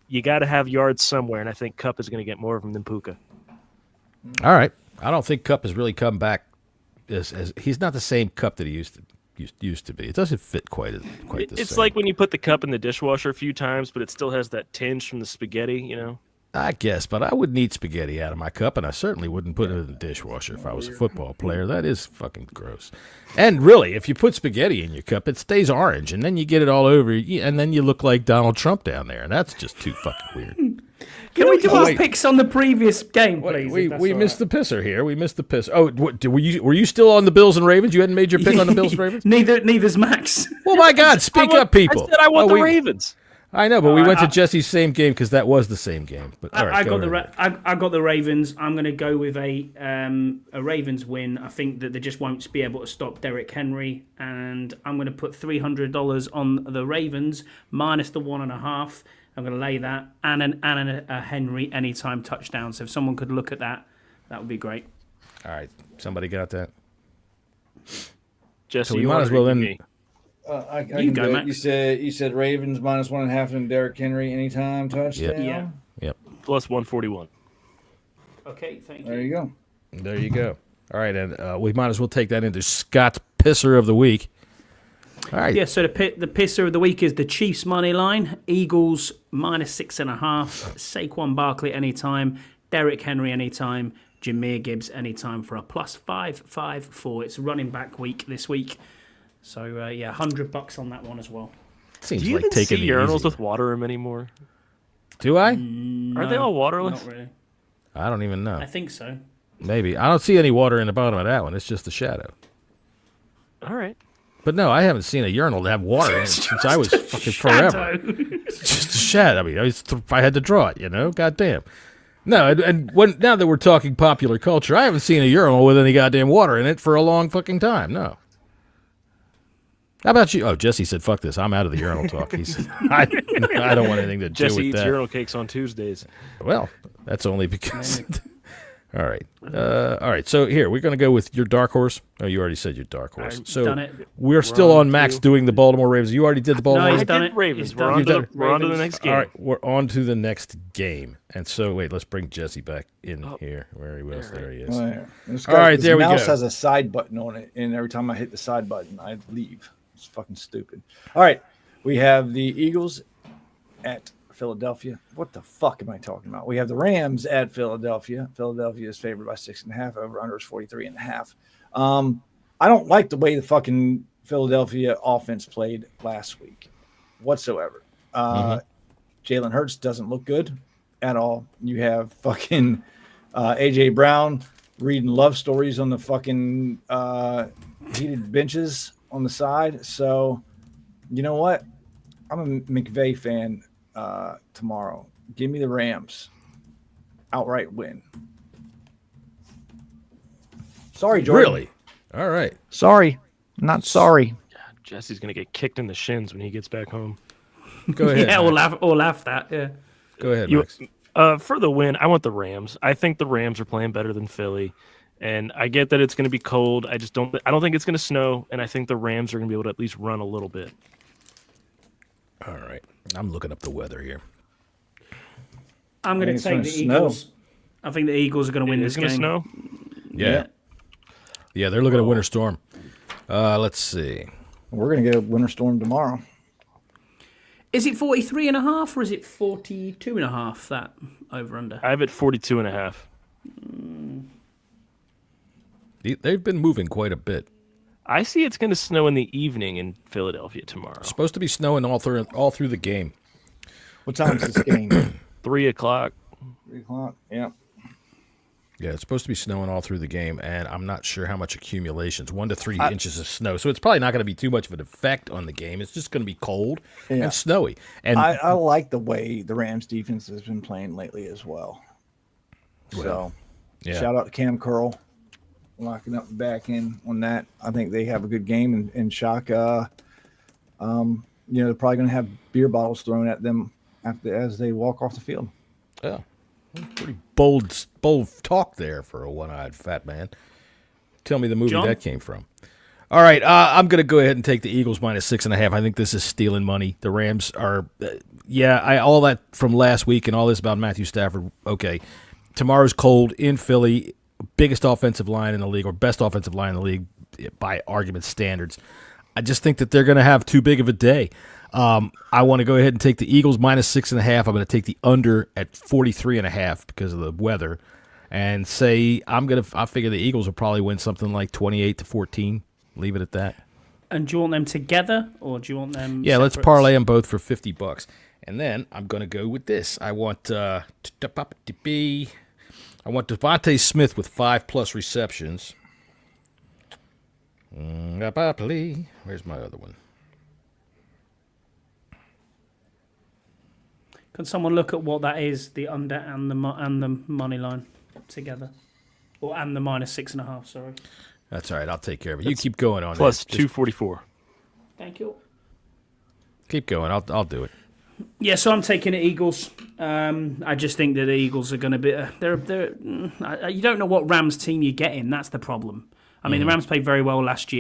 you got to have yards somewhere, and I think Kupp is going to get more of them than Puka. All right. I don't think Kupp has really come back as he's not the same Kupp that he used to be. It doesn't fit quite the same. It's like when you put the cup in the dishwasher a few times, but it still has that tinge from the spaghetti, you know? I guess, but I wouldn't eat spaghetti out of my cup, and I certainly wouldn't put it in the dishwasher if I was a football player. That is fucking gross. And really, if you put spaghetti in your cup, it stays orange, and then you get it all over, and then you look like Donald Trump down there, and that's just too fucking weird. Can we do our picks on the previous game, please? We missed the pisser here. We missed the piss. Oh, were you still on the Bills and Ravens? You hadn't made your pick on the Bills and Ravens? Neither's Max. Well, my God, speak up, people. I said I want the Ravens. I know, but we went to Jesse's same game because that was the same game. But all right, I got the Ravens. I'm going to go with a Ravens win. I think that they just won't be able to stop Derrick Henry, and I'm going to put $300 on the Ravens minus the 1.5. I'm going to lay that and a Henry anytime touchdown. So if someone could look at that, that would be great. All right, somebody got that. Jesse, so we might as well then. I can go, Max. You said Ravens minus 1.5 and Derrick Henry anytime touchdown. Yep. Plus 141. Okay, thank you. There you go. There you go. All right, and we might as well take that into Scott's pisser of the week. All right. Yeah, so the pisser of the week is the Chiefs money line. Eagles minus 6.5. Saquon Barkley anytime. Derrick Henry anytime. Jahmyr Gibbs anytime for a plus 554. It's running back week this week. So, $100 on that one as well. Seems Do you like even taking see urinals with water in them anymore? Do I? Are they all waterless? Not really. I don't even know. I think so. Maybe. I don't see any water in the bottom of that one. It's just a shadow. All right. But no, I haven't seen a urinal that have water in it since I was fucking forever. It's just a shadow. I mean, I had to draw it, you know? Goddamn. No, and now that we're talking popular culture, I haven't seen a urinal with any goddamn water in it for a long fucking time. No. How about you? Oh, Jesse said, fuck this. I'm out of the urinal talk. He said, I don't want anything to do with that. Jesse eats urinal cakes on Tuesdays. Well, that's only because... All right. All right. So here, we're going to go with your dark horse. Oh, you already said your dark horse. I've so done it. we're still on Max doing the Baltimore Ravens. You already did the Baltimore he's Ravens? done I did it. Ravens. He's We're on to the next game. All right. We're on to the next game. And so, wait, let's bring Jesse back in here. Where he was. There he is. All right, there we go. The mouse has a side button on it, and every time I hit the side button, I leave. It's fucking stupid. All right. We have the Eagles at Philadelphia. What the fuck am I talking about? We have the Rams at Philadelphia. Philadelphia is favored by 6.5. Over under is 43.5. I don't like the way the fucking Philadelphia offense played last week whatsoever. Jalen Hurts doesn't look good at all. You have fucking AJ Brown reading love stories on the fucking heated benches on the side. So you know what? I'm a McVay fan. Tomorrow, give me the Rams outright win. Sorry, Jordan. Really? All right. Sorry, not sorry. Jesse's gonna get kicked in the shins when he gets back home. Go ahead. Yeah, we'll laugh that. Yeah. Go ahead, Max. For the win, I want the Rams. I think the Rams are playing better than Philly, and I get that it's going to be cold. I don't think it's going to snow, and I think the Rams are going to be able to at least run a little bit. All right. I'm looking up the weather here. I'm going to take the Eagles. I think the Eagles are going to win this game. It's going to snow? Yeah, they're looking at winter storm. Let's see. We're going to get a winter storm tomorrow. Is it 43.5 or is it 42.5, that over-under? I have it 42.5. They've been moving quite a bit. I see it's going to snow in the evening in Philadelphia tomorrow. It's supposed to be snowing all through the game. What time is this game? 3 o'clock. 3 o'clock. Yeah. Yeah, it's supposed to be snowing all through the game, and I'm not sure how much accumulations. 1 to 3 inches of snow, so it's probably not going to be too much of an effect on the game. It's just going to be cold and snowy. And I like the way the Rams defense has been playing lately as well. So, shout out to Cam Curl. locking up the back end on that. I think they have a good game, and Shock, they're probably going to have beer bottles thrown at them as they walk off the field. Yeah, pretty bold talk there for a one-eyed fat man. Tell me the movie John? that came from. All right, I'm going to go ahead and take the Eagles -6.5. I think this is stealing money. The Rams are, all that from last week and all this about Matthew Stafford. Okay, tomorrow's cold in Philly, biggest offensive line in the league, or best offensive line in the league by argument standards. I just think that they're going to have too big of a day. I want to go ahead and take the Eagles -6.5. I'm going to take the under at 43.5 because of the weather, and say I figure the Eagles will probably win something like 28-14. Leave it at that. And do you want them together, or do you want them? Yeah, let's separate? parlay them both for $50, and then I'm going to go with this. I want Devontae Smith with 5+ receptions. Where's my other one? Can someone look at what that is? The under and the money line together, and the -6.5. Sorry. That's all right. I'll take care of it. You keep going on. Plus that. 244. Thank you. Keep going. I'll do it. Yeah, so I'm taking the Eagles. I just think that the Eagles are going to be. You don't know what Rams team you're getting. That's the problem. I mean, the Rams played very well last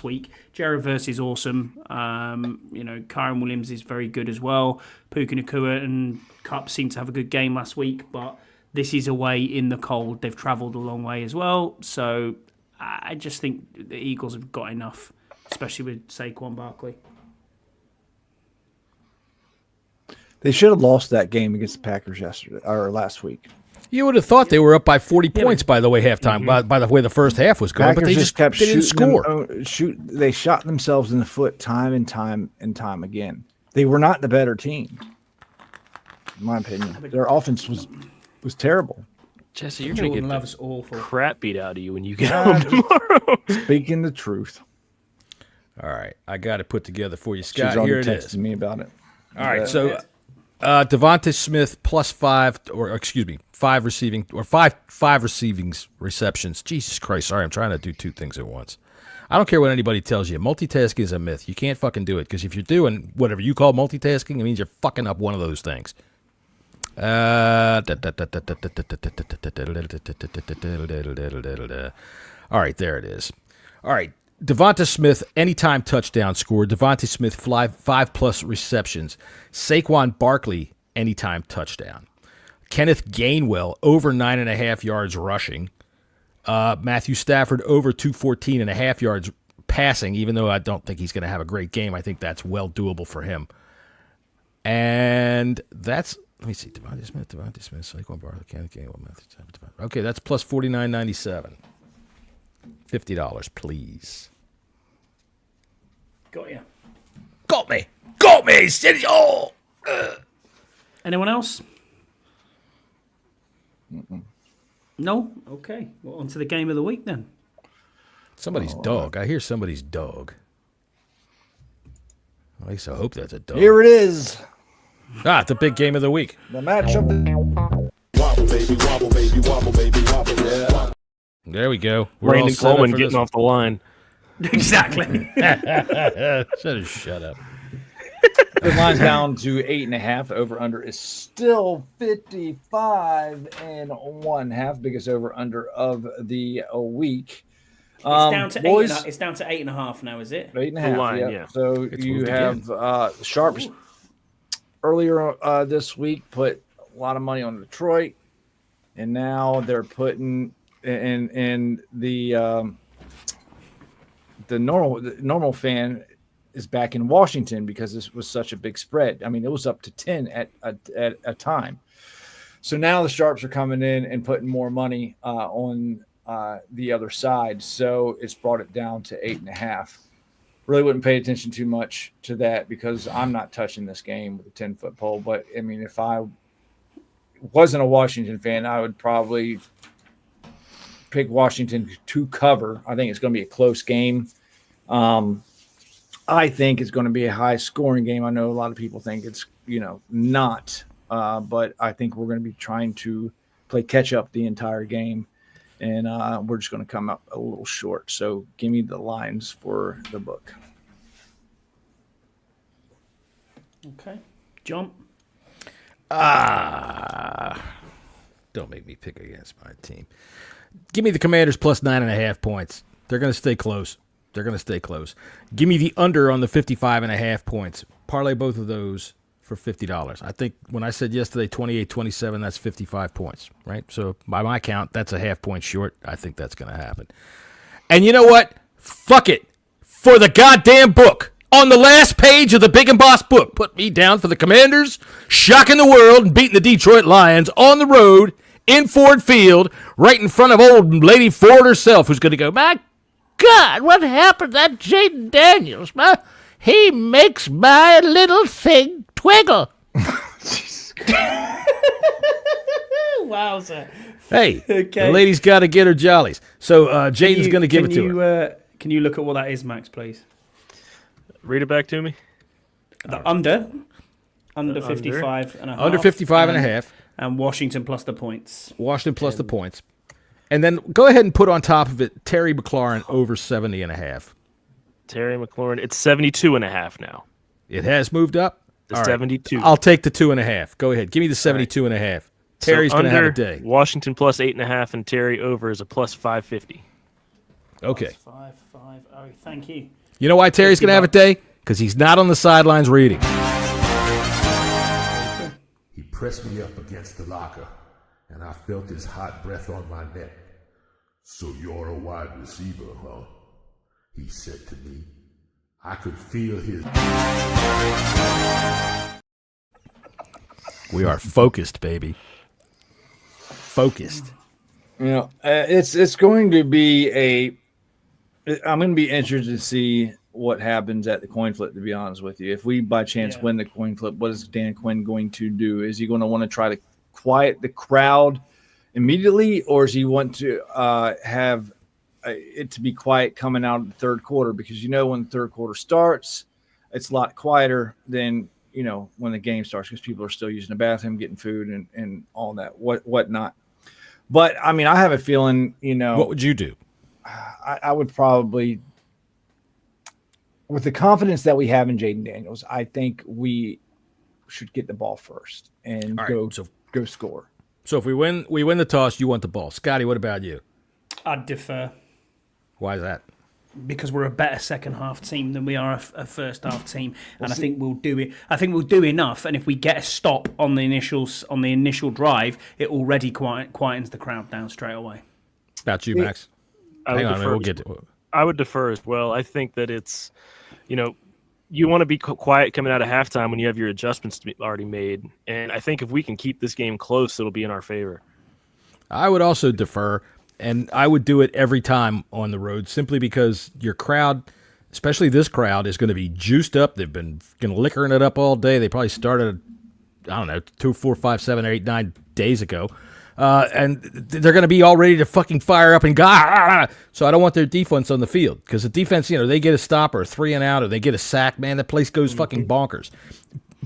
week. Jared Verse is awesome. Kyron Williams is very good as well. Puka Nacua and Cup seemed to have a good game last week, but this is away in the cold. They've travelled a long way as well. So I just think the Eagles have got enough, especially with Saquon Barkley. They should have lost that game against the Packers last week. You would have thought they were up by 40 points by the way halftime, by the way the first half was going, Packers but they just kept didn't score. They shot themselves in the foot time and time again. They were not the better team, in my opinion. Their offense was terrible. Jesse, you're going to get Love's awful crap beat out of you when you get home tomorrow. Speaking the truth. All right, I got it put together for you, Scott. She's Here it texted is. me about it. All right, so Devontae Smith +5, 5 receiving or five receiving receptions. Jesus Christ! Sorry, I'm trying to do two things at once. I don't care what anybody tells you. Multitasking is a myth. You can't fucking do it because if you're doing whatever you call multitasking, it means you're fucking up one of those things. All right, there it is. All right, Devonta Smith, anytime touchdown score. Devonta Smith, 5+ receptions. Saquon Barkley, anytime touchdown. Kenneth Gainwell, over 9.5 yards rushing. Matthew Stafford, over 214.5 yards passing, even though I don't think he's going to have a great game. I think that's well doable for him. And that's, let me see, Devonta Smith, Saquon Barkley, Kenneth Gainwell, Matthew Stafford. Okay, that's plus $49.97. $50, please. Got you. Got me. Got me. Oh. Anyone else? No? Okay. Well, on to the game of the week then. Somebody's dog. I hear somebody's dog. At least I hope that's a dog. Here it is. It's a big game of the week. The matchup. Wobble, baby, wobble, baby, wobble, baby, wobble, yeah. There we go. We're all Brandon set up Coleman for getting this. off the line. Exactly. Shut up. The line's down to 8.5. Over under is still 55.5. Biggest over under of the week. It's down to boys, 8. It's down to 8.5 now, is it? 8.5. The line, yeah. So It's you moved have Sharps earlier this week put a lot of money on Detroit, and now they're putting in the normal fan is back in Washington because this was such a big spread. I mean, it was up to 10 at a time. So now the Sharps are coming in and putting more money on the other side. So it's brought it down to 8.5. Really wouldn't pay attention too much to that because I'm not touching this game with a 10-foot pole. But, I mean, if I wasn't a Washington fan, I would probably pick Washington to cover. I think it's going to be a close game. I think it's going to be a high-scoring game. I know a lot of people think it's, not. But I think we're going to be trying to play catch-up the entire game. and we're just going to come up a little short. So give me the lines for the book. Okay. John? Don't make me pick against my team. Give me the Commanders plus 9.5 points. They're going to stay close. Give me the under on the 55.5 points. Parlay both of those for $50. I think when I said yesterday 28-27, that's 55 points, right? So by my count, that's a half point short. I think that's going to happen. And you know what? Fuck it. For the goddamn book. On the last page of the Big and Boss book, put me down for the Commanders, shocking the world and beating the Detroit Lions on the road in Ford Field, right in front of old Lady Ford herself, who's going to go, my God, what happened to that Jaden Daniels? He makes my little thing twiggle. Wowza. Hey, Okay. the lady's got to get her jollies. So Jaden's going to give it to her. Can you look at what that is, Max, please? Read it back to me. The under 55 and a half. Under 55 and a half. And Washington plus the points. Washington plus the points. And then go ahead and put on top of it Terry McLaurin over 70.5. Terry McLaurin, it's 72.5 now. It has moved up? The 72. I'll take the 2.5. Go ahead. Give me the 72.5. Terry's going to have a day. Washington plus 8.5 and Terry over is a plus 550. Okay. Plus 550. Thank you. You know why Terry's going to have a day? Because he's not on the sidelines reading. He pressed me up against the locker, and I felt his hot breath on my neck. So you're a wide receiver, huh? He said to me. I could feel his... We are focused, baby. Focused. You know, it's going to be I'm going to be interested to see what happens at the coin flip, to be honest with you. If we by chance win the coin flip, what is Dan Quinn going to do? Is he going to want to try to quiet the crowd immediately, or does he want to have it to be quiet coming out of the third quarter? Because when the third quarter starts, it's a lot quieter than when the game starts, because people are still using the bathroom, getting food, and all that whatnot. But I mean, I have a feeling, What would you do? I would probably, with the confidence that we have in Jaden Daniels, I think we should get the ball first and go score. So if we win the toss, you want the ball. Scotty, what about you? I'd defer. Why is that? Because we're a better second half team than we are a first half team, and I think we'll do it. I think we'll do enough, and if we get a stop on the initial drive, it already quietens the crowd down straight away. About you, Max? Hang on, we'll get to it. I would defer as well. I think that it's, you want to be quiet coming out of halftime when you have your adjustments already made, and I think if we can keep this game close, it'll be in our favor. I would also defer. And I would do it every time on the road, simply because your crowd, especially this crowd, is going to be juiced up. They've been liquoring it up all day. They probably started, 2, 4, 5, 7, 8, 9 days ago. And they're going to be all ready to fucking fire up and go. So I don't want their defense on the field, because the defense, they get a stop or a 3 and out, or they get a sack, man, that place goes fucking bonkers.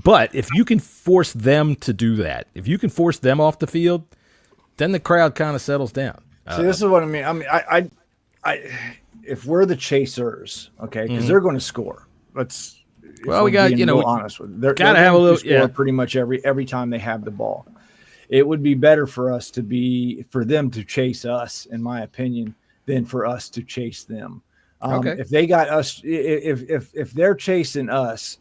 But if you can force them to do that, if you can force them off the field, then the crowd kind of settles down. See, this is what I mean. I if we're the chasers, okay, because they're going to score. We got honest with them. They're gotta have a little score pretty much every time they have the ball. It would be better for them to chase us, in my opinion, than for us to chase them. If they got us, if they're chasing us,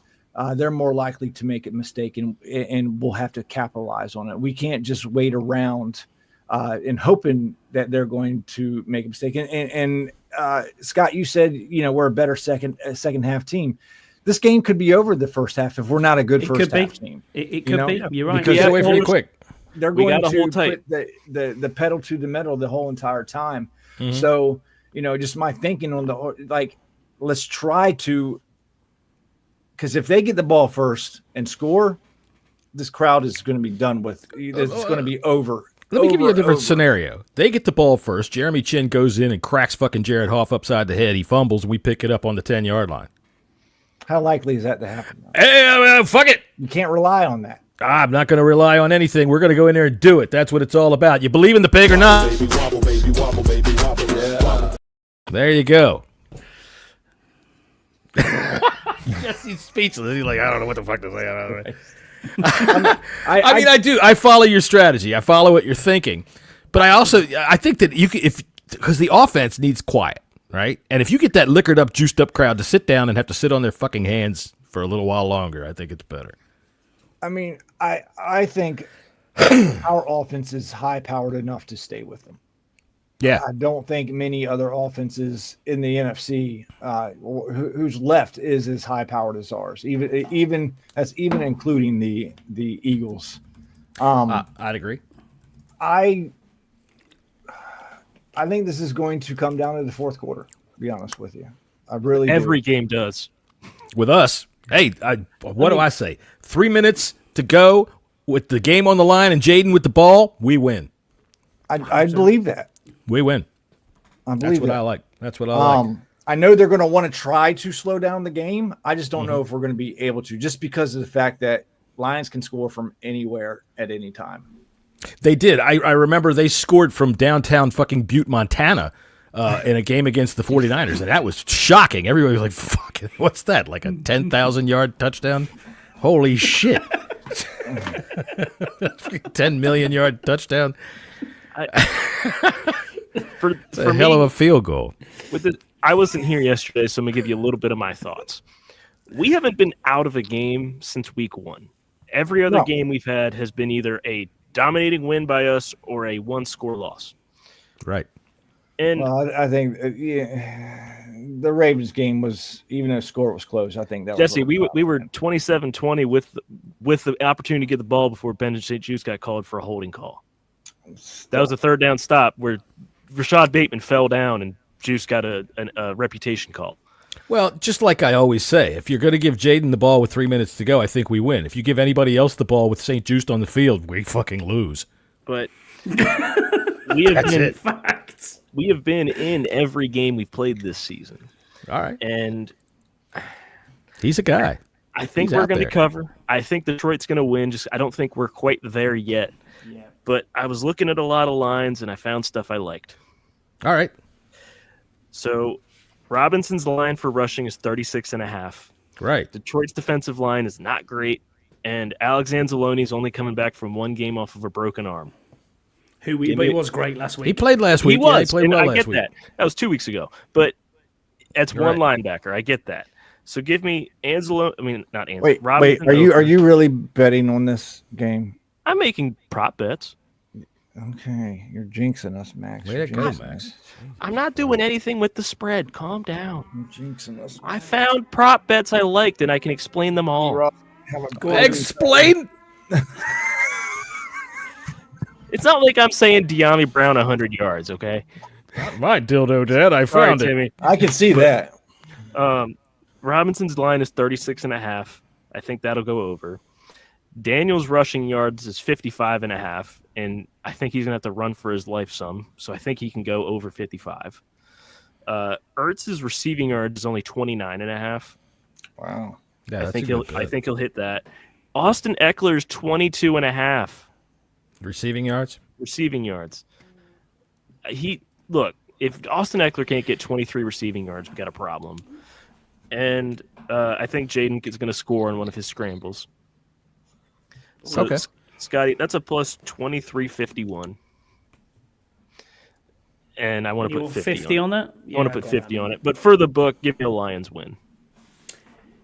they're more likely to make a mistake, and we'll have to capitalize on it. We can't just wait around and hoping that they're going to make a mistake. And Scott, you said, we're a better second half team. This game could be over the first half if we're not a good first half team. It could be. You're right. Because away pretty quick. They're going to put the pedal to the metal the whole entire time. Mm-hmm. So, just my thinking on let's try to, because if they get the ball first and score, this crowd is going to be done with. It's going to be over. Let me give you a different scenario. They get the ball first. Jeremy Chin goes in and cracks fucking Jared Hoff upside the head. He fumbles, and we pick it up on the 10-yard line. How likely is that to happen? Hey, fuck it. You can't rely on that. I'm not going to rely on anything. We're going to go in there and do it. That's what it's all about. You believe in the pig or not? There you go. Yes, he's speechless. He's like, I don't know what the fuck to say. I do. I follow your strategy. I follow what you're thinking. But I think that because the offense needs quiet, right? And if you get that liquored up, juiced up crowd to sit down and have to sit on their fucking hands for a little while longer, I think it's better. I mean, I think our offense is high-powered enough to stay with them. Yeah. I don't think many other offenses in the NFC who's left is as high-powered as ours. Even including the Eagles. I'd agree. I think this is going to come down to the fourth quarter, to be honest with you. I really do. Every game does. With us, hey, what do I say? 3 minutes to go with the game on the line and Jaden with the ball, we win. I believe that. We win. That's what I like. That's what I like. I know they're going to want to try to slow down the game. I just don't know if we're going to be able to, just because of the fact that Lions can score from anywhere at any time. They did. I remember they scored from downtown fucking Butte, Montana in a game against the 49ers, and that was shocking. Everybody was like, fuck, what's that? Like a 10,000-yard touchdown? Holy shit. 10 million-yard touchdown. For a hell of a field goal. I wasn't here yesterday, so I'm going to give you a little bit of my thoughts. We haven't been out of a game since week 1. Every other game we've had has been either a dominating win by us or a one-score loss. Right. And I think the Ravens game was, even though the score was close, I think that Jessy, was we were 27-20 with the opportunity to get the ball before Benjamin St. Juice got called for a holding call. That was a third down stop where Rashad Bateman fell down and Juice got a reputation call. Well, just like I always say, if you're going to give Jaden the ball with 3 minutes to go, I think we win. If you give anybody else the ball with St. Juiced on the field, we fucking lose. But we have been in every game we've played this season. All right. And he's a guy. I think we're going to cover. I think Detroit's going to win. I don't think we're quite there yet. Yeah. But I was looking at a lot of lines, and I found stuff I liked. All right. So Robinson's line for rushing is 36.5. Right. Detroit's defensive line is not great, and Alex Anzalone's only coming back from one game off of a broken arm. But he was great last week. He played last week. He was. He played well I get that. That was 2 weeks ago. But that's one linebacker. I get that. So give me Anzalone. I mean, not Anzalone. Wait. Are you really betting on this game? I'm making prop bets. Okay, you're jinxing us, Max. Way to go, Max. I'm not doing anything with the spread. Calm down. You're jinxing us. I found prop bets I liked, and I can explain them all. Explain. It's not like I'm saying De'Ami Brown 100 yards, okay? Not my dildo, Dad. I found it. Timmy. I can see that. Robinson's line is 36.5. I think that'll go over. Daniel's rushing yards is 55.5, and I think he's going to have to run for his life some, so I think he can go over 55. Ertz's receiving yards is only 29.5. Wow. Yeah, I think he'll hit that. Austin Eckler's 22.5. Receiving yards? Receiving yards. If Austin Eckler can't get 23 receiving yards, we've got a problem. And I think Jaden is going to score on one of his scrambles. So okay. Scotty, that's a plus 23.51. And I want to put 50 on that. I want to put 50 on it. But for the book, give me a Lions win.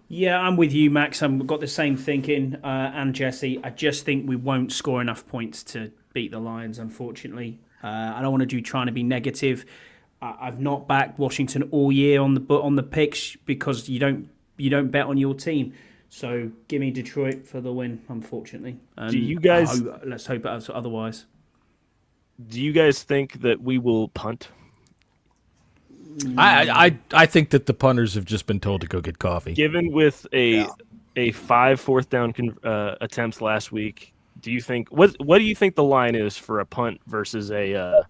Yeah, I'm with you, Max. I've got the same thinking, and Jesse. I just think we won't score enough points to beat the Lions, unfortunately. I don't want to trying to be negative. I've not backed Washington all year on the picks because you don't bet on your team. So give me Detroit for the win, unfortunately. Do you guys? Let's hope it's otherwise. Do you guys think that we will punt? I think that the punters have just been told to go get coffee. Given with a 5 fourth down attempts last week, do you think what do you think the line is for a punt versus a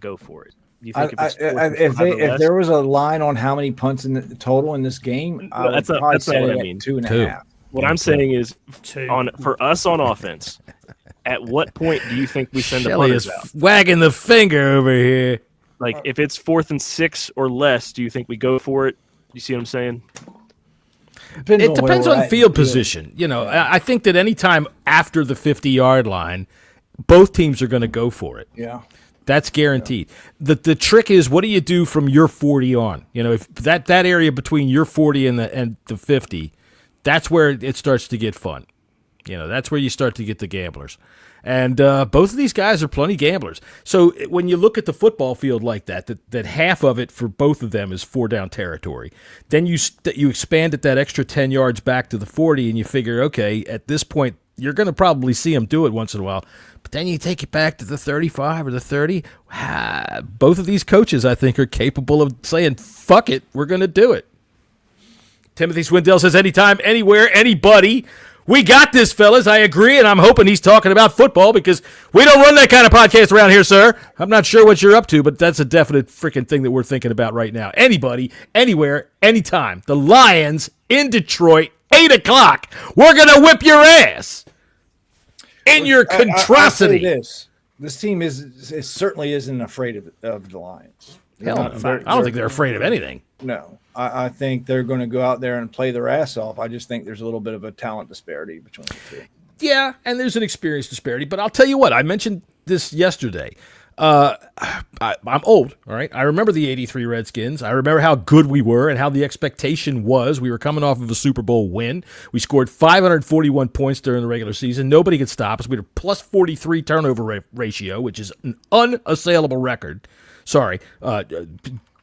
go for it? Do you think if there was a line on how many punts in the total in this game, that's what I mean. 2.5. What I'm saying is, Two. for us on offense, at what point do you think we send the Shelly punters is out? wagging the finger over here. Like, if it's 4th and 6 or less, do you think we go for it? You see what I'm saying? It depends on field position. You know, I think that any time after the 50-yard line, both teams are going to go for it. Yeah. That's guaranteed. Yeah. The trick is, what do you do from your 40 on? You know, if that area between your 40 and the 50, that's where it starts to get fun. You know, that's where you start to get the gamblers. And both of these guys are plenty gamblers. So when you look at the football field like that half of it for both of them is 4-down territory. Then you expand it that extra 10 yards back to the 40, and you figure, okay, at this point, you're going to probably see them do it once in a while. But then you take it back to the 35 or the 30. Both of these coaches, I think, are capable of saying, fuck it, we're going to do it. Timothy Swindell says, anytime, anywhere, anybody. We got this, fellas. I agree, and I'm hoping he's talking about football because we don't run that kind of podcast around here, sir. I'm not sure what you're up to, but that's a definite freaking thing that we're thinking about right now. Anybody, anywhere, anytime. The Lions in Detroit, 8 o'clock. We're going to whip your ass in your contrasity. This team certainly isn't afraid of the Lions. Hell no. I don't think they're afraid of anything. No. I think they're going to go out there and play their ass off. I just think there's a little bit of a talent disparity between the two. Yeah, and there's an experience disparity. But I'll tell you what, I mentioned this yesterday. I'm old, all right? I remember the 83 Redskins. I remember how good we were and how the expectation was. We were coming off of a Super Bowl win. We scored 541 points during the regular season. Nobody could stop us. We had a plus 43 turnover ratio, which is an unassailable record. Sorry.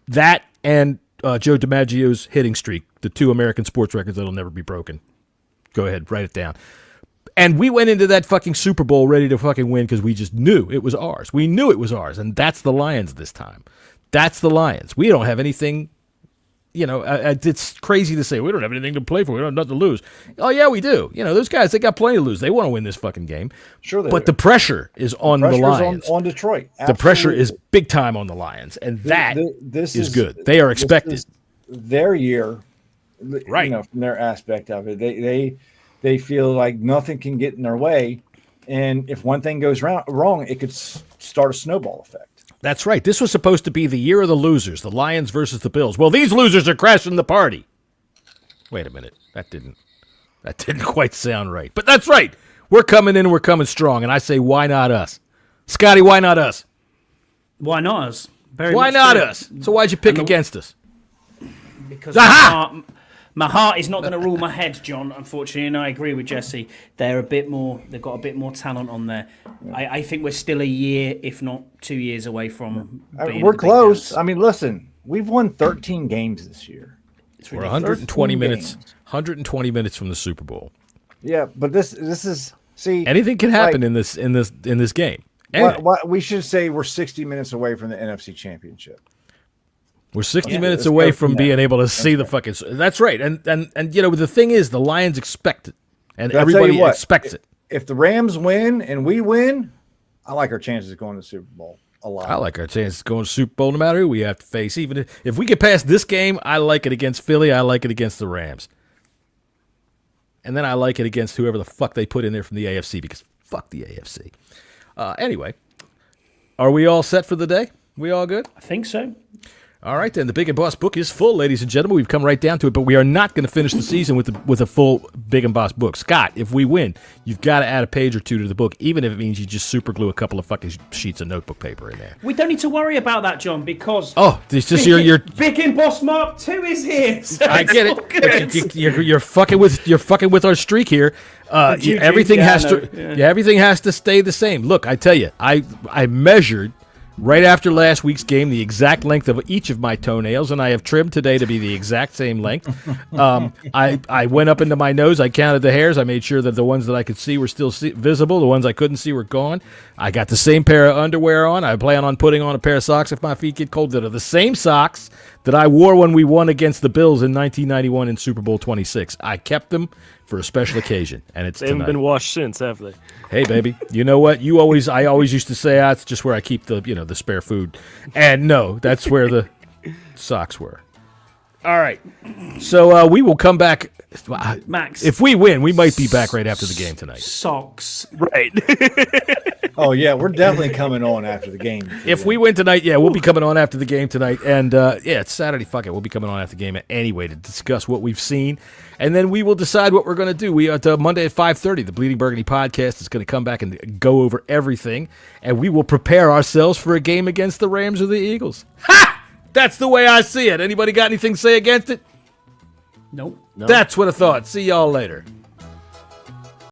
That and Joe DiMaggio's hitting streak, the 2 American sports records that'll never be broken. Go ahead, write it down. And we went into that fucking Super Bowl ready to fucking win because we just knew it was ours. We knew it was ours, and that's the Lions this time. That's the Lions. We don't have anything, you know, it's crazy to say we don't have anything to play for. We don't have nothing to lose. Oh, yeah, we do. You know, those guys, they got plenty to lose. They want to win this fucking game. Sure they But do. the pressure is on the Lions. On Detroit. Absolutely. The pressure is big time on the Lions, and that this is good. They are expected. This is their year, right? You know, from their aspect of it, they feel like nothing can get in their way, and if one thing goes wrong, it could start a snowball effect. That's right. This was supposed to be the year of the losers, the Lions versus the Bills. Well, these losers are crashing the party. Wait a minute. That didn't quite sound right. But that's right. We're coming in and we're coming strong. And I say, why not us? Scotty, why not us? Why not us? Why not us? So why'd you pick against us? Because my heart is not going to rule my head, John, unfortunately, and I agree with Jesse. They've got a bit more talent on there. I think we're still a year, if not 2 years away from being we're close. I mean, listen, we've won 13 games this year. We're 120 minutes. 120 minutes from the Super Bowl. Yeah, but this is anything can happen in this game. We should say we're 60 minutes away from the NFC Championship. We're 60 minutes away from being able to see the fucking. That's right, and you know the thing is, the Lions expect it, and everybody expects it. If the Rams win and we win, I like our chances of going to the Super Bowl a lot. I like our chances of going to the Super Bowl no matter who we have to face. Even if we get past this game, I like it against Philly. I like it against the Rams, and then I like it against whoever the fuck they put in there from the AFC because fuck the AFC. Anyway, are we all set for the day? We all good? I think so. All right, then. The Big and Boss book is full, ladies and gentlemen. We've come right down to it, but we are not going to finish the season with a full Big and Boss book. Scott, if we win, you've got to add a page or two to the book, even if it means you just super glue a couple of fucking sheets of notebook paper in there. We don't need to worry about that, John, because this just your Big and Boss Mark II is here. So I get it. You're fucking with our streak here. Everything has to stay the same. Look, I tell you, I measured. Right after last week's game, the exact length of each of my toenails, and I have trimmed today to be the exact same length. I went up into my nose. I counted the hairs. I made sure that the ones that I could see were still visible. The ones I couldn't see were gone. I got the same pair of underwear on. I plan on putting on a pair of socks if my feet get cold that are the same socks that I wore when we won against the Bills in 1991 in Super Bowl 26. I kept them for a special occasion, and it's they haven't been washed since, have they? Hey, baby, you know what? I always used to say, it's just where I keep the spare food, and no, that's where the socks were. All right. So we will come back. Max. If we win, we might be back right after the game tonight. Socks. Right. Oh, yeah, we're definitely coming on after the game. If we win tonight, yeah, we'll be coming on after the game tonight. And, yeah, it's Saturday. Fuck it. We'll be coming on after the game anyway to discuss what we've seen. And then we will decide what we're going to do. We are Monday at 5:30. The Bleeding Burgundy podcast is going to come back and go over everything. And we will prepare ourselves for a game against the Rams or the Eagles. Ha! That's the way I see it. Anybody got anything to say against it? Nope. That's what I thought. See y'all later.